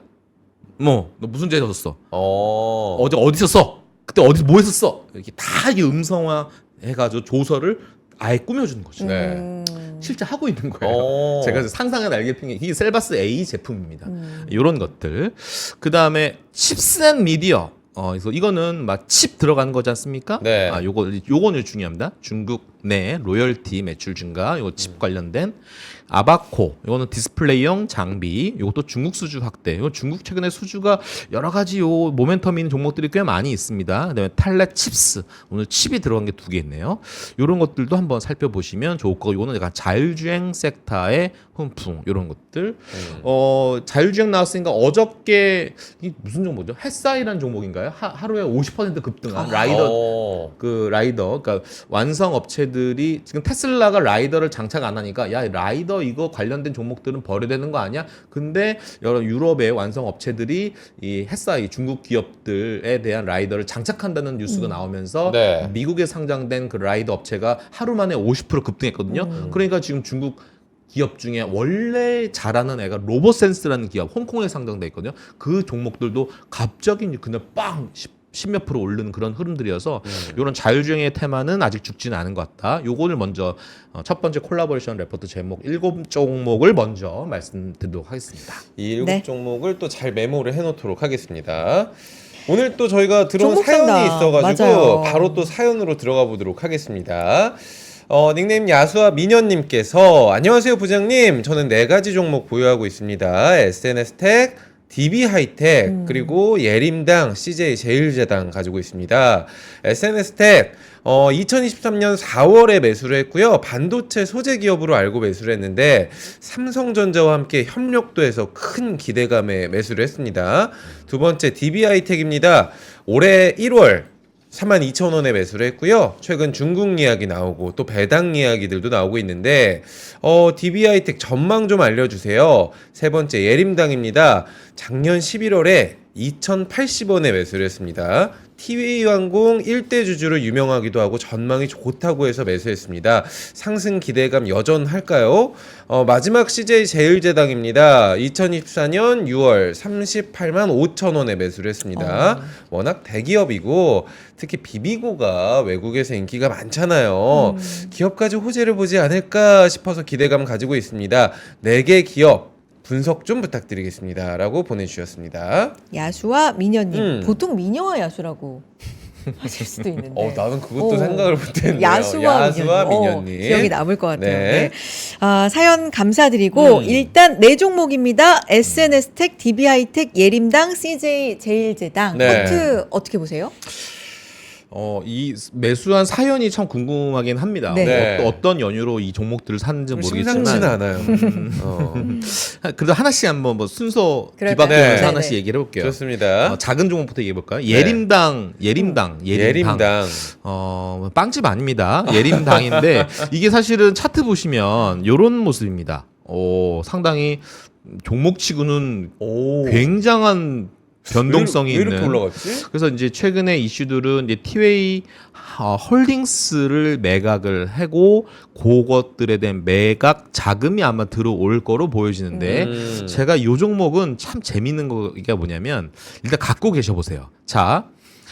S3: 너 무슨 죄 졌었어? 어디서 써? 그때 어디서 뭐 했었어? 이렇게 다 이게 음성화 해가지고 조서를 아예 꾸며주는 거죠.
S1: 네.
S3: 실제 하고 있는 거예요.
S1: 오.
S3: 제가 상상의 날개 핑계 이게 셀바스 A 제품입니다. 이런 것들. 그 다음에 칩셋 미디어. 그래서 이거는 막 칩 들어가는 거지 않습니까?
S1: 네.
S3: 요거는 중요합니다. 중국 내 로열티 매출 증가, 요거 칩 관련된 아바코, 이거는 디스플레이용 장비, 요것도 중국 수주 확대. 요 중국 최근에 수주가 여러 가지 요 모멘텀 있는 종목들이 꽤 많이 있습니다. 그다음에 탈렛 칩스, 오늘 칩이 들어간 게 2개 있네요. 요런 것들도 한번 살펴보시면 좋을 거고, 요거는 약간 자율주행 섹터의 훈풍, 요런 것들. 자율주행 나왔으니까 어저께 이 무슨 종목이죠? 햇사이라는 종목인가요? 하루에 50% 급등한 라이더. 그러니까 완성 업체들이 지금 테슬라가 라이더를 장착 안 하니까 야 라이더 이거 관련된 종목들은 버려야 되는 거 아니야? 근데 여러 유럽의 완성 업체들이 이 햇사이 중국 기업들에 대한 라이더를 장착한다는 뉴스가 나오면서
S1: 네.
S3: 미국에 상장된 그 라이더 업체가 하루 만에 50% 급등했거든요. 그러니까 지금 중국 기업 중에 원래 잘하는 애가 로보센스라는 기업, 홍콩에 상장돼 있거든요. 그 종목들도 갑자기 그날 빵 10몇 프로 오르는 그런 흐름들이어서 이런 자율주행의 테마는 아직 죽지는 않은 것 같다. 요거를 먼저 첫 번째 콜라보레이션 레포트 제목 7종목을 먼저 말씀드리도록 하겠습니다.
S1: 이 7
S2: 네.
S1: 종목을 또 잘 메모를 해놓도록 하겠습니다. 오늘 또 저희가 들어온
S2: 종목
S1: 사연이
S2: 상담.
S1: 있어가지고
S2: 맞아요.
S1: 바로 또 사연으로 들어가 보도록 하겠습니다. 닉네임 야수와 민현님께서 안녕하세요 부장님. 저는 4가지 종목 보유하고 있습니다. SNS텍, DB하이텍 그리고 예림당, CJ 제일제당 가지고 있습니다. SNS텍 2023년 4월에 매수를 했고요. 반도체 소재 기업으로 알고 매수를 했는데 삼성전자와 함께 협력도 해서 큰 기대감에 매수를 했습니다. 두 번째 DB하이텍입니다. 올해 1월 42,000원에 매수를 했고요. 최근 중국 이야기 나오고 또 배당 이야기들도 나오고 있는데 DB하이텍 전망 좀 알려주세요. 세 번째 예림당입니다. 작년 11월에 2,080원에 매수를 했습니다. 티웨이항공 1대 주주로 유명하기도 하고 전망이 좋다고 해서 매수했습니다. 상승 기대감 여전할까요? 마지막 CJ 제일제당입니다. 2024년 6월 38만 5천원에 매수를 했습니다. 워낙 대기업이고 특히 비비고가 외국에서 인기가 많잖아요. 기업까지 호재를 보지 않을까 싶어서 기대감 가지고 있습니다. 4개 기업 분석 좀 부탁드리겠습니다. 라고 보내주셨습니다.
S2: 야수와 미녀님. 보통 미녀와 야수라고 하실 수도 있는데.
S1: 나는 그것도 생각을 못했네요.
S2: 야수와
S1: 민현님.
S2: 기억이 남을 것 같아요.
S1: 네.
S2: 네. 사연 감사드리고 일단 4종목입니다. SNS텍, DB하이텍, 예림당, CJ 제일제당.
S1: 네.
S2: 포트 어떻게 보세요?
S3: 이 매수한 사연이 참 궁금하긴 합니다.
S2: 네.
S1: 네.
S3: 연유로 이 종목들을 샀는지
S1: 심상치는
S3: 모르겠지만
S1: 않아요.
S3: 그래도 하나씩 한번 순서
S2: 그럴까요?
S3: 뒤바뀌면서
S1: 네.
S3: 하나씩
S2: 네.
S3: 얘기를 해볼게요.
S1: 좋습니다.
S3: 작은 종목부터 얘기해 볼까요? 예림당.
S1: 예림당.
S3: 빵집 아닙니다. 예림당인데 이게 사실은 차트 보시면 이런 모습입니다. 상당히 종목치고는
S1: 오.
S3: 굉장한 변동성이
S1: 왜 이렇게
S3: 있는.
S1: 올라갔지?
S3: 그래서 이제 최근에 이슈들은 이제 티웨이 홀딩스를 매각을 하고 그것들에 대한 매각 자금이 아마 들어올 거로 보여지는데 제가 이 종목은 참 재밌는 거가 뭐냐면 일단 갖고 계셔 보세요. 자,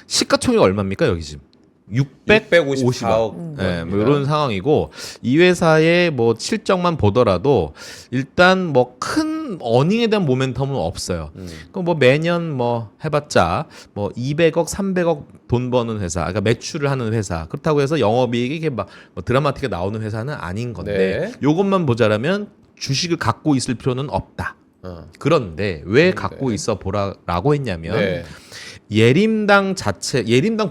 S3: 시가총액 얼마입니까 여기 지금? 654억. 네, 뭐 이런 상황이고 이 회사의 뭐 실적만 보더라도 일단 뭐 큰 어닝에 대한 모멘텀은 없어요. 그 뭐 매년 뭐 해봤자 뭐 200억, 300억 돈 버는 회사, 그러니까 매출을 하는 회사. 그렇다고 해서 영업이익이 이게 막 뭐 드라마틱하게 나오는 회사는 아닌 건데
S1: 네.
S3: 요것만 보자라면 주식을 갖고 있을 필요는 없다. 그런데 왜 갖고 있어 보라라고 했냐면.
S1: 네.
S3: 예림당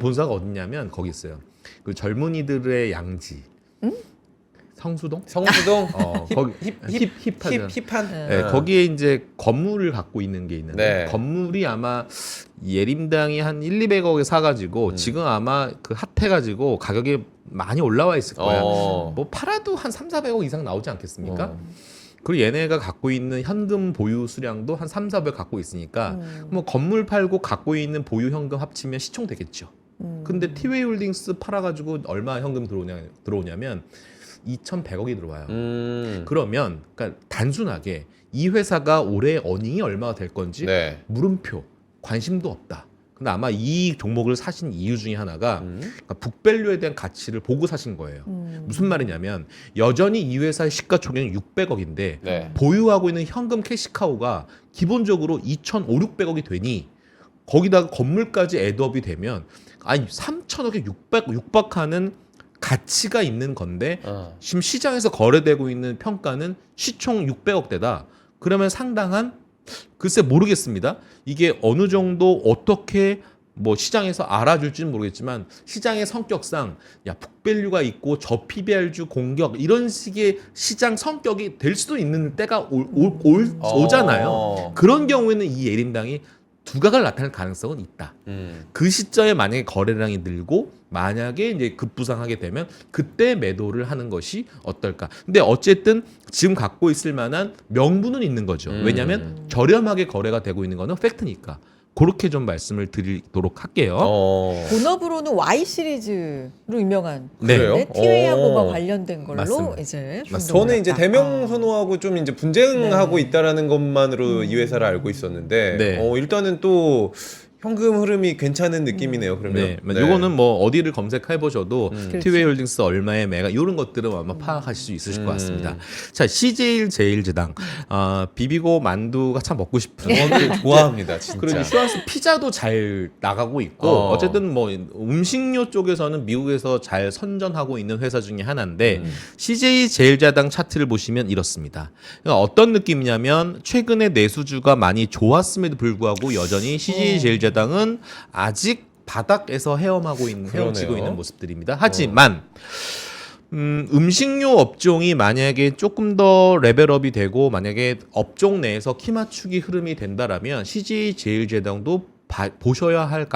S3: 본사가 어디냐면 거기 있어요. 그 젊은이들의 양지. 성수동? 거기
S1: 힙한.
S3: 네, 거기에 이제 건물을 갖고 있는 게 있는데
S1: 네.
S3: 건물이 아마 예림당이 한 1, 200억에 사가지고 지금 아마 그 핫해가지고 가격이 많이 올라와 있을 거야. 뭐 팔아도 한 3, 400억 이상 나오지 않겠습니까? 그리고 얘네가 갖고 있는 현금 보유 수량도 한 3, 400 갖고 있으니까 뭐 건물 팔고 갖고 있는 보유 현금 합치면 시총 되겠죠. 근데 티웨이 홀딩스 팔아가지고 얼마 현금 들어오냐면 2,100억이 들어와요. 그러면 그러니까 단순하게 이 회사가 올해 어닝이 얼마가 될 건지
S1: 네.
S3: 물음표, 관심도 없다. 근데 아마 이 종목을 사신 이유 중에 하나가 그러니까 북밸류에 대한 가치를 보고 사신 거예요. 무슨 말이냐면 여전히 이 회사의 시가총액은 600억인데
S1: 네.
S3: 보유하고 있는 현금 캐시카우가 기본적으로 2,500~600억이 되니 거기다가 건물까지 애드업이 되면 아니 3,000억에 육박하는 가치가 있는 건데 지금 시장에서 거래되고 있는 평가는 시총 600억대다. 그러면 상당한 글쎄 모르겠습니다. 이게 어느 정도 어떻게 뭐 시장에서 알아줄지는 모르겠지만 시장의 성격상 야 북밸류가 있고 저 PBR주 공격 이런 식의 시장 성격이 될 수도 있는 때가 오잖아요. 그런 경우에는 이 예린당이 두각을 나타낼 가능성은 있다. 그 시점에 만약에 거래량이 늘고 만약에 이제 급부상하게 되면 그때 매도를 하는 것이 어떨까. 근데 어쨌든 지금 갖고 있을 만한 명분은 있는 거죠. 왜냐하면 저렴하게 거래가 되고 있는 거는 팩트니까. 그렇게 좀 말씀을 드리도록 할게요.
S2: 본업으로는 Y 시리즈로 유명한
S3: 네.
S1: 그래요?
S2: 티웨이하고가
S1: 오.
S2: 관련된 걸로
S3: 맞습니다.
S2: 이제
S1: 저는 이제 대명
S2: 아.
S1: 선호하고 좀 이제 분쟁하고
S2: 네.
S1: 있다라는 것만으로 이 회사를 알고 있었는데
S3: 네.
S1: 일단은 또 현금 흐름이 괜찮은 느낌이네요. 그러면
S3: 네, 요거는 뭐 어디를 검색해 보셔도
S2: 그렇죠.
S3: 티웨이 홀딩스 얼마의 매가 이런 것들은 아마 파악하실 수 있으실 것 같습니다. 자, CJ 제일제당 비비고 만두가 참 먹고 싶은
S1: 저는 좋아합니다, 진짜.
S3: 그리고 슈완스 피자도 잘 나가고 있고 어쨌든 뭐 음식료 쪽에서는 미국에서 잘 선전하고 있는 회사 중에 하나인데 CJ 제일제당 차트를 보시면 이렇습니다. 그러니까 어떤 느낌이냐면 최근에 내수주가 많이 좋았음에도 불구하고 여전히 CJ 제일제당은 아직 바닥에서 헤엄치고 있는 모습들입니다. 하지만 음식료 업종이 만약에 조금 더 레벨업이 되고 만약에 업종 내에서 키 맞추기 흐름이 된다라면 CJ 제일제당도 보셔야 할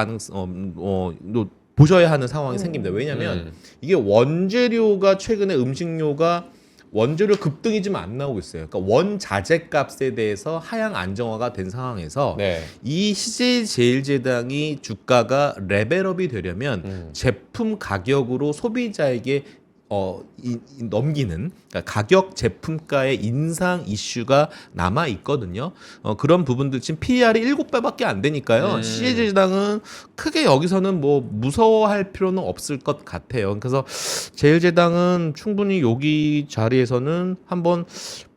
S3: 보셔야 하는 상황이 생깁니다. 왜냐하면 이게 원재료가 최근에 음식료가 원재료 급등이 좀 안 나오고 있어요. 그러니까 원자재 값에 대해서 하향 안정화가 된 상황에서
S1: 네.
S3: 이 CJ 제일제당이 주가가 레벨업이 되려면 제품 가격으로 소비자에게 넘기는 그러니까 가격 제품가의 인상 이슈가 남아 있거든요. 그런 부분들 지금 PER이 7배밖에 안 되니까요. CJ제당은 크게 여기서는 뭐 무서워할 필요는 없을 것 같아요. 그래서 제일제당은 충분히 여기 자리에서는 한번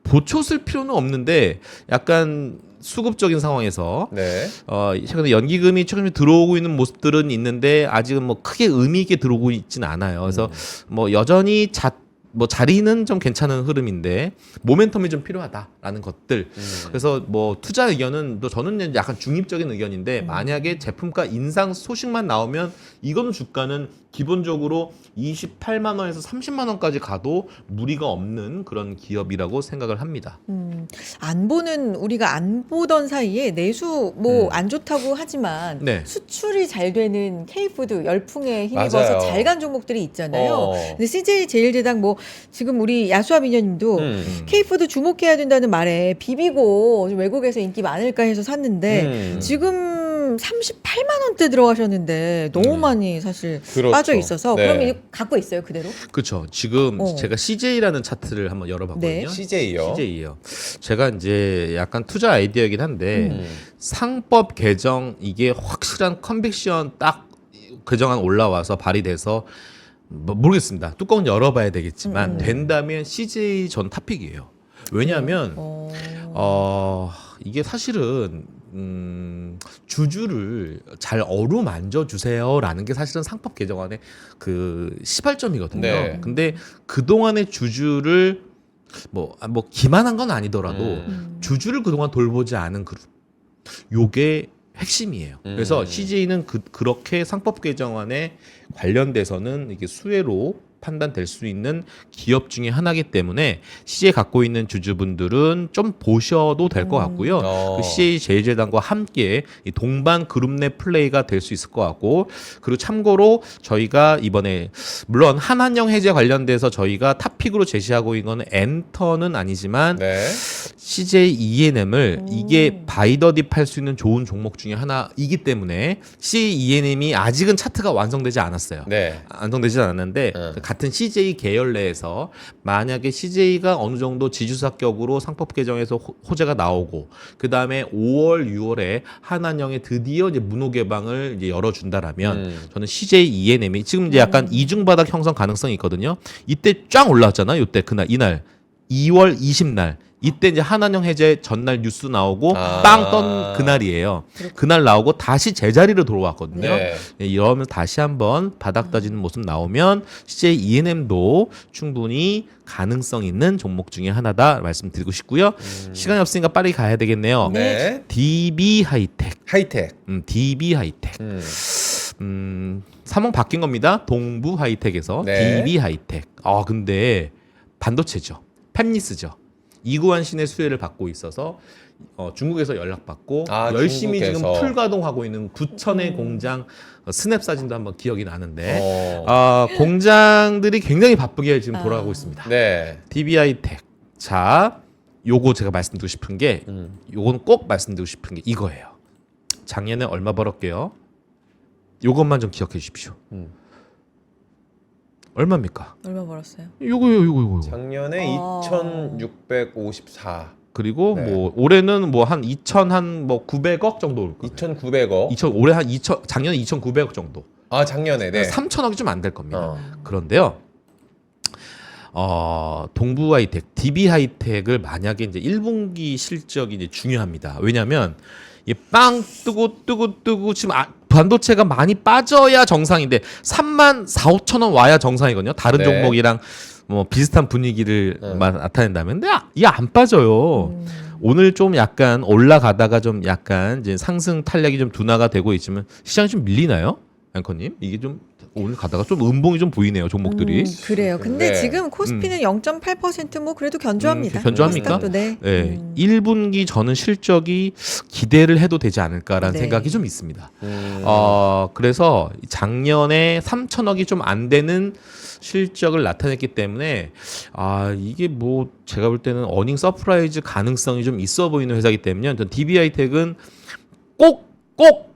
S3: 보초쓸 필요는 없는데 약간 수급적인 상황에서
S1: 네.
S3: 최근에 연기금이 최근에 들어오고 있는 모습들은 있는데 아직은 뭐 크게 의미 있게 들어오고 있지는 않아요. 그래서 뭐 여전히 자리는 좀 괜찮은 흐름인데 모멘텀이 좀 필요하다라는 것들. 그래서 뭐 투자 의견은 또 저는 약간 중립적인 의견인데 만약에 제품가 인상 소식만 나오면 이거는 주가는 기본적으로 28만 원에서 30만 원까지 가도 무리가 없는 그런 기업이라고 생각을 합니다.
S2: 우리가 안 보던 사이에 내수 뭐 안 좋다고 하지만
S3: 네.
S2: 수출이 잘 되는 K푸드 열풍에 힘입어서
S1: 맞아요.
S2: 잘 간 종목들이 있잖아요. 근데 CJ 제일제당 뭐 지금 우리 야수아 미녀님도 K푸드 주목해야 된다는 말에 비비고 좀 외국에서 인기 많을까 해서 샀는데 지금 38만 원대 들어가셨는데 너무 많이 사실
S1: 그렇죠.
S2: 빠져 있어서
S1: 네.
S2: 그러면 이거 갖고 있어요 그대로?
S3: 그렇죠. 지금 제가 CJ라는 차트를 한번 열어봤거든요.
S2: 네.
S1: CJ요.
S3: CJ요. 제가 이제 약간 투자 아이디어이긴 한데 상법 개정 이게 확실한 컨빅션 딱 개정안 올라와서 발의돼서 뭐 모르겠습니다. 뚜껑은 열어봐야 되겠지만 된다면 CJ 전 탑픽이에요. 왜냐하면 이게 사실은 주주를 잘 어루만져 주세요라는 게 사실은 상법 개정안의 그 시발점이거든요.
S1: 네.
S3: 근데 그 동안의 주주를 뭐 기만한 건 아니더라도 주주를 그동안 돌보지 않은 그룹, 요게 핵심이에요. 그래서 CJ는 그렇게 상법 개정안에 관련돼서는 이게 수혜로 판단될 수 있는 기업 중에 하나이기 때문에 CJ 갖고 있는 주주분들은 좀 보셔도 될 것 같고요. 그 CJ 제일제당과 함께 이 동반 그룹 내 플레이가 될 수 있을 것 같고, 그리고 참고로 저희가 이번에 물론 한한령 해제 관련돼서 저희가 탑픽으로 제시하고 있는 건 엔터는 아니지만
S1: 네.
S3: CJ ENM을 이게 바이더딥 할 수 있는 좋은 종목 중에 하나이기 때문에 CJ ENM이 아직은 차트가 완성되지 않았어요.
S1: 네.
S3: 완성되지 않았는데 같은 CJ 계열 내에서 만약에 CJ가 어느 정도 지주사격으로 상법 개정에서 호재가 나오고 그 다음에 5월, 6월에 한한령에 드디어 이제 문호 개방을 이제 열어준다라면 저는 CJ ENM이 지금 이제 약간 이중바닥 형성 가능성이 있거든요. 이때 쫙 올라왔잖아요. 이때 그날 이날 2월 20날. 이때 이제 한한령 해제 전날 뉴스 나오고 빵 떤 그날이에요. 그날 나오고 다시 제자리로 돌아왔거든요.
S1: 네.
S3: 네, 이러면 다시 한번 바닥 다지는 모습 나오면 CJ ENM도 충분히 가능성 있는 종목 중에 하나다 말씀드리고 싶고요. 시간이 없으니까 빨리 가야 되겠네요.
S1: 네.
S3: DB 하이텍.
S1: 하이텍.
S3: DB 하이텍. 사몽 바뀐 겁니다. 동부 하이텍에서
S1: 네.
S3: DB 하이텍. 근데 반도체죠. 팹리스죠. 이구환 신의 수혜를 받고 있어서 중국에서 연락받고 열심히
S1: 중국에서.
S3: 지금 풀가동하고 있는 부천의 공장 스냅 사진도 한번 기억이 나는데 공장들이 굉장히 바쁘게 지금 돌아가고 있습니다.
S1: 네.
S3: DBI 텍. 자, 요거 제가 말씀드리고 싶은 게 요거는 꼭 말씀드리고 싶은 게 이거예요. 작년에 얼마 벌었게요? 요것만 좀 기억해 주십시오. 얼마입니까?
S2: 얼마 벌었어요?
S3: 요거.
S1: 작년에 2,654.
S3: 그리고
S1: 네.
S3: 뭐 올해는 뭐 한 900억 정도 올 거예요.
S1: 2,900억.
S3: 올해 한 작년에 2,900억 정도.
S1: 작년에. 네.
S3: 3,000억이 좀 안 될 겁니다. 그런데요. 동부 하이텍, DB 하이텍을 만약에 이제 1분기 실적이 이제 중요합니다. 왜냐면 이 빵 뜨고 지금 반도체가 많이 빠져야 정상인데 34,000~5,000원 와야 정상이거든요. 다른
S1: 네.
S3: 종목이랑 뭐 비슷한 분위기를 나타낸다면 근데 이게 안 빠져요. 오늘 좀 약간 올라가다가 좀 약간 이제 상승 탄력이 좀 둔화가 되고 있지만 시장이 좀 밀리나요? 앵커님? 이게 좀 오늘 가다가 좀 음봉이 좀 보이네요, 종목들이.
S2: 그래요. 근데
S1: 네.
S2: 지금 코스피는 0.8%뭐 그래도 견조합니다.
S3: 견조합니까?
S2: 코스닥도 네.
S3: 네, 1분기 저는 실적이 기대를 해도 되지 않을까라는
S2: 네.
S3: 생각이 좀 있습니다. 그래서 작년에 3,000억이 좀 안 되는 실적을 나타냈기 때문에 이게 뭐 제가 볼 때는 어닝 서프라이즈 가능성이 좀 있어 보이는 회사이기 때문에 전 DB하이텍은 꼭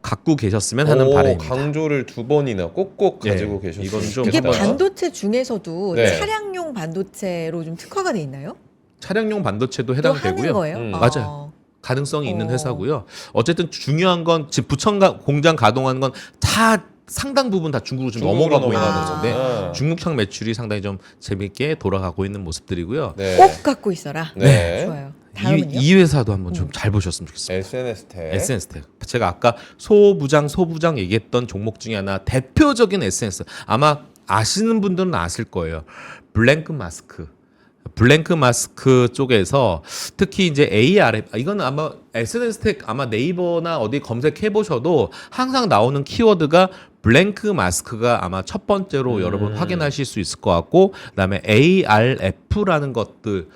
S3: 갖고 계셨으면 하는 바람입니다.
S1: 강조를 2번이나 꼭꼭
S3: 예,
S1: 가지고 계셨어요.
S3: 이건 좀
S2: 이게
S3: 좋겠다.
S2: 반도체 중에서도
S1: 네.
S2: 차량용 반도체로 좀 특화가 돼 있나요?
S3: 차량용 반도체도
S2: 또 하는
S3: 해당되고요.
S2: 거예요?
S3: 맞아요. 가능성이 있는
S2: 어.
S3: 회사고요. 어쨌든 중요한 건 지금 부천 공장 가동하는 건 다 상당 부분 다 중국으로 좀
S1: 중국으로
S3: 넘어가고 있는
S2: 넘어가는
S3: 건데
S1: 거죠.
S3: 중국향 매출이 상당히 좀 재밌게 돌아가고 있는 모습들이고요.
S1: 네.
S2: 꼭 갖고 있어라.
S1: 네.
S2: 좋아요. 다음은요?
S3: 이 회사도 한번 좀 잘 보셨으면 좋겠습니다.
S1: SNS텍.
S3: SNS텍. 제가 아까 소부장 얘기했던 종목 중에 하나 대표적인 SNS. 아마 아시는 분들은 아실 거예요. 블랭크 마스크 쪽에서 특히 이제 ARF 이거는 아마 SNS텍 아마 네이버나 어디 검색해 보셔도 항상 나오는 키워드가 블랭크 마스크가 아마 첫 번째로 여러분 확인하실 수 있을 것 같고 그다음에 ARF라는 것들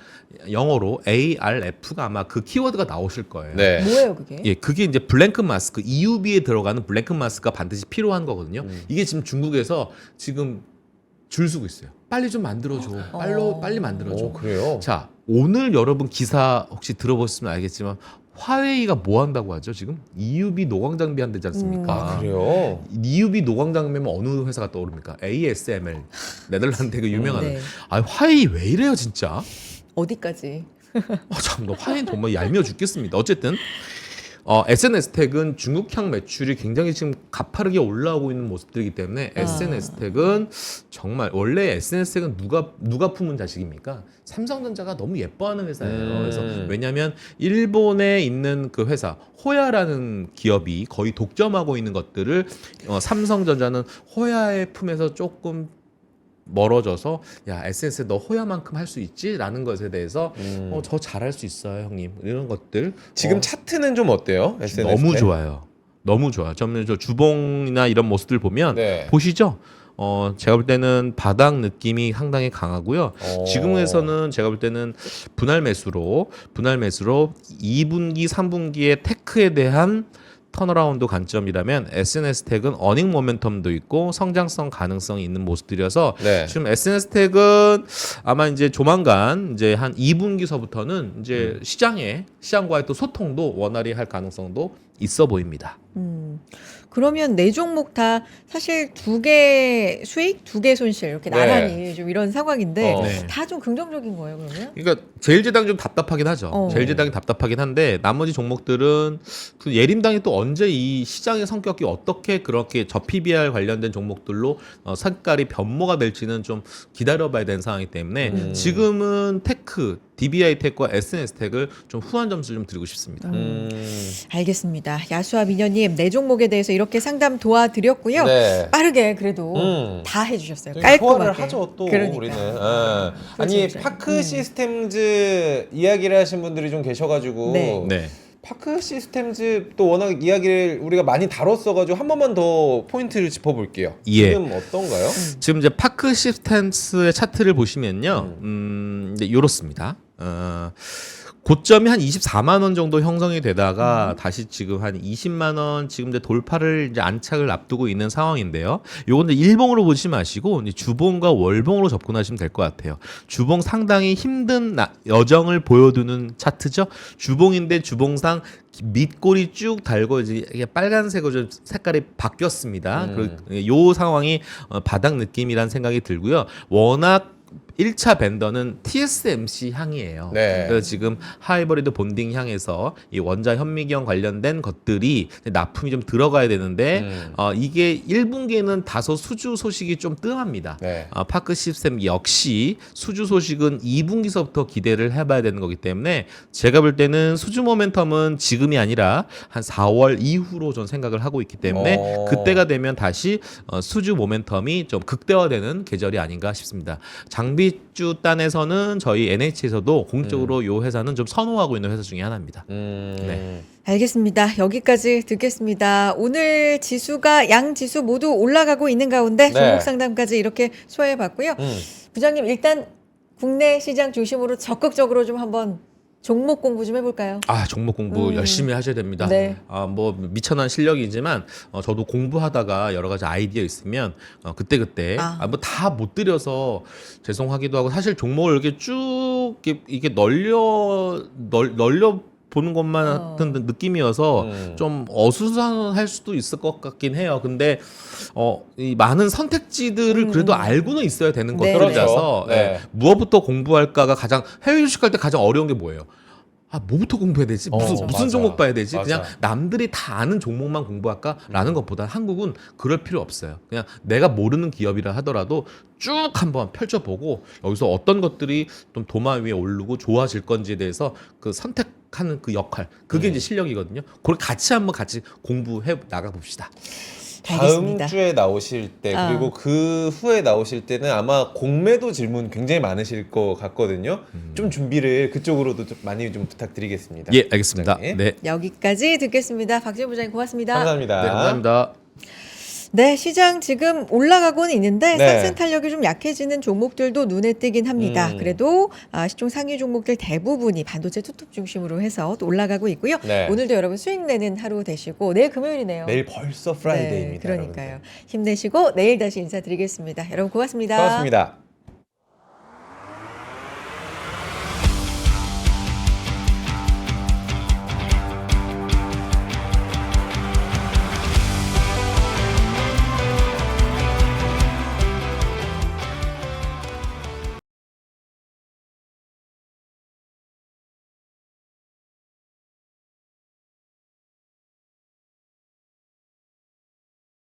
S3: 영어로 ARF가 아마 그 키워드가 나오실 거예요.
S1: 네.
S2: 뭐예요 그게?
S3: 예, 그게 이제 블랭크 마스크, EUV에 들어가는 블랭크 마스크가 반드시 필요한 거거든요. 이게 지금 중국에서 지금 줄 서고 있어요. 빨리 좀 만들어줘. 빨리 만들어줘.
S1: 그래요?
S3: 자, 오늘 여러분 기사 혹시 들어보셨으면 알겠지만 화웨이가 뭐 한다고 하죠? 지금 EUV 노광 장비 한다지 않습니까?
S1: 그래요?
S3: EUV 노광 장비면 어느 회사가 떠오릅니까? ASML. 네덜란드 되게 유명한.
S2: 네.
S3: 화웨이 왜 이래요, 진짜?
S2: 어디까지?
S3: 참, 화웨이 정말 얄미워 죽겠습니다. 어쨌든 SNS텍은 중국향 매출이 굉장히 지금 가파르게 올라오고 있는 모습들이기 때문에 SNS텍은 정말 원래 SNS텍은 누가 품은 자식입니까? 삼성전자가 너무 예뻐하는 회사예요. 그래서 왜냐하면 일본에 있는 그 회사 호야라는 기업이 거의 독점하고 있는 것들을 삼성전자는 호야의 품에서 조금 멀어져서 야 SNS 너 호야만큼 할 수 있지라는 것에 대해서 저 잘할 수 있어요 형님 이런 것들
S1: 지금 차트는 좀 어때요? SNS텍?
S3: 너무 좋아요. 너무 좋아요. 저는 저 주봉이나 이런 모습들 보면
S1: 네.
S3: 보시죠. 제가 볼 때는 바닥 느낌이 상당히 강하고요. 지금에서는 제가 볼 때는 분할 매수로 2분기, 3분기의 테크에 대한 턴어라운드 관점이라면 SNS텍은 어닝 모멘텀도 있고 성장성 가능성이 있는 모습들이어서
S1: 네.
S3: 지금 SNS텍은 아마 이제 조만간 이제 한 2분기서부터는 이제 시장과의 또 소통도 원활히 할 가능성도 있어 보입니다.
S2: 그러면 네 종목 다 사실 두 개 수익, 두 개 손실 이렇게
S1: 네.
S2: 나란히 좀 이런 상황인데
S3: 네.
S2: 다 좀 긍정적인 거예요, 그러면?
S3: 그러니까 제일제당이 좀 답답하긴 하죠.
S2: 어.
S3: 제일제당이 답답하긴 한데 나머지 종목들은 그 예림당이 또 언제 이 시장의 성격이 어떻게 그렇게 저 PBR 관련된 종목들로 색깔이 변모가 될지는 좀 기다려봐야 되는 상황이기 때문에 지금은 테크, DBI 텍과 SNS텍을 좀 후한 점수 좀 드리고 싶습니다.
S2: 알겠습니다. 야수와 민현님 네 종목에 대해서 이렇게 상담 도와드렸고요.
S1: 네.
S2: 빠르게 그래도 다 해주셨어요. 깔끔하게.
S1: 소화를 하죠 또
S2: 그러니까요.
S1: 우리는. 아니
S2: 그렇죠.
S1: 파크 시스템즈 이야기를 하신 분들이 좀 계셔가지고
S2: 네.
S3: 네.
S1: 파크 시스템즈 또 워낙 이야기를 우리가 많이 다뤘어가지고 한 번만 더 포인트를 짚어볼게요.
S3: 예.
S1: 지금 어떤가요?
S3: 지금 이제 파크 시스템스의 차트를 보시면요, 이제 이렇습니다. 고점이 한 24만 원 정도 형성이 되다가 다시 지금 한 20만 원 지금 이제 돌파를 이제 안착을 앞두고 있는 상황인데요. 요건 이제 일봉으로 보지 마시고 이제 주봉과 월봉으로 접근하시면 될 것 같아요. 주봉 상당히 힘든 여정을 보여두는 차트죠. 주봉인데 주봉상 밑골이 쭉 달고 이제 이게 빨간색으로 좀 색깔이 바뀌었습니다. 그리고 요 상황이 바닥 느낌이란 생각이 들고요. 워낙 1차 밴더는 TSMC 향이에요.
S1: 네.
S3: 그래서 지금 하이브리드 본딩 향에서 이 원자 현미경 관련된 것들이 납품이 좀 들어가야 되는데 이게 1분기에는 다소 수주 소식이 좀 뜸합니다.
S1: 네.
S3: 파크 시스템 역시 수주 소식은 2분기서부터 기대를 해봐야 되는 거기 때문에 제가 볼 때는 수주 모멘텀은 지금이 아니라 한 4월 이후로 좀 생각을 하고 있기 때문에 그때가 되면 다시 수주 모멘텀이 좀 극대화되는 계절이 아닌가 싶습니다. 장비주 단에서는 저희 NH에서도 공적으로 요 회사는 좀 선호하고 있는 회사 중에 하나입니다. 네.
S2: 알겠습니다. 여기까지 듣겠습니다. 오늘 지수가 양 지수 모두 올라가고 있는 가운데
S1: 네.
S2: 종목 상담까지 이렇게 소화해봤고요. 부장님 일단 국내 시장 중심으로 적극적으로 좀 한번 종목 공부 좀 해볼까요?
S3: 종목 공부 열심히 하셔야 됩니다.
S2: 네.
S3: 뭐 미천한 실력이지만 저도 공부하다가 여러 가지 아이디어 있으면 그때 뭐 다 못 드려서 죄송하기도 하고 사실 종목을 이렇게 쭉 이게 널려 보는 것만 같은 느낌이어서 좀 어수선할 수도 있을 것 같긴 해요. 근데 이 많은 선택지들을 그래도 알고는 있어야 되는
S2: 네.
S3: 것들이라서
S1: 그렇죠. 네.
S3: 무엇부터 공부할까가 가장 해외 주식할 때 가장 어려운 게 뭐예요? 뭐부터 공부해야 되지? 무슨
S1: 맞아.
S3: 종목 봐야 되지?
S1: 맞아.
S3: 그냥 남들이 다 아는 종목만 공부할까라는 것보다 한국은 그럴 필요 없어요. 그냥 내가 모르는 기업이라 하더라도 쭉 한번 펼쳐보고 여기서 어떤 것들이 좀 도마 위에 오르고 좋아질 건지에 대해서 그 선택하는 그 역할 그게 이제 실력이거든요. 그걸 같이 공부해 나가 봅시다.
S1: 다음
S2: 알겠습니다.
S1: 주에 나오실 때 그리고 그 후에 나오실 때는 아마 공매도 질문 굉장히 많으실 것 같거든요. 좀 준비를 그쪽으로도 좀 많이 좀 부탁드리겠습니다.
S3: 예, 알겠습니다.
S1: 부장님.
S3: 네.
S2: 여기까지 듣겠습니다. 박지훈 부장님 고맙습니다.
S1: 감사합니다.
S3: 네, 감사합니다.
S2: 네, 시장 지금 올라가고는 있는데
S1: 네.
S2: 상승 탄력이 좀 약해지는 종목들도 눈에 띄긴 합니다. 그래도 시총 상위 종목들 대부분이 반도체 투톱 중심으로 해서 또 올라가고 있고요.
S1: 네.
S2: 오늘도 여러분 수익 내는 하루 되시고 내일 금요일이네요.
S1: 내일 벌써 프라이데이입니다.
S2: 네, 그러니까요.
S1: 여러분들.
S2: 힘내시고 내일 다시 인사드리겠습니다. 여러분 고맙습니다.
S1: 고맙습니다.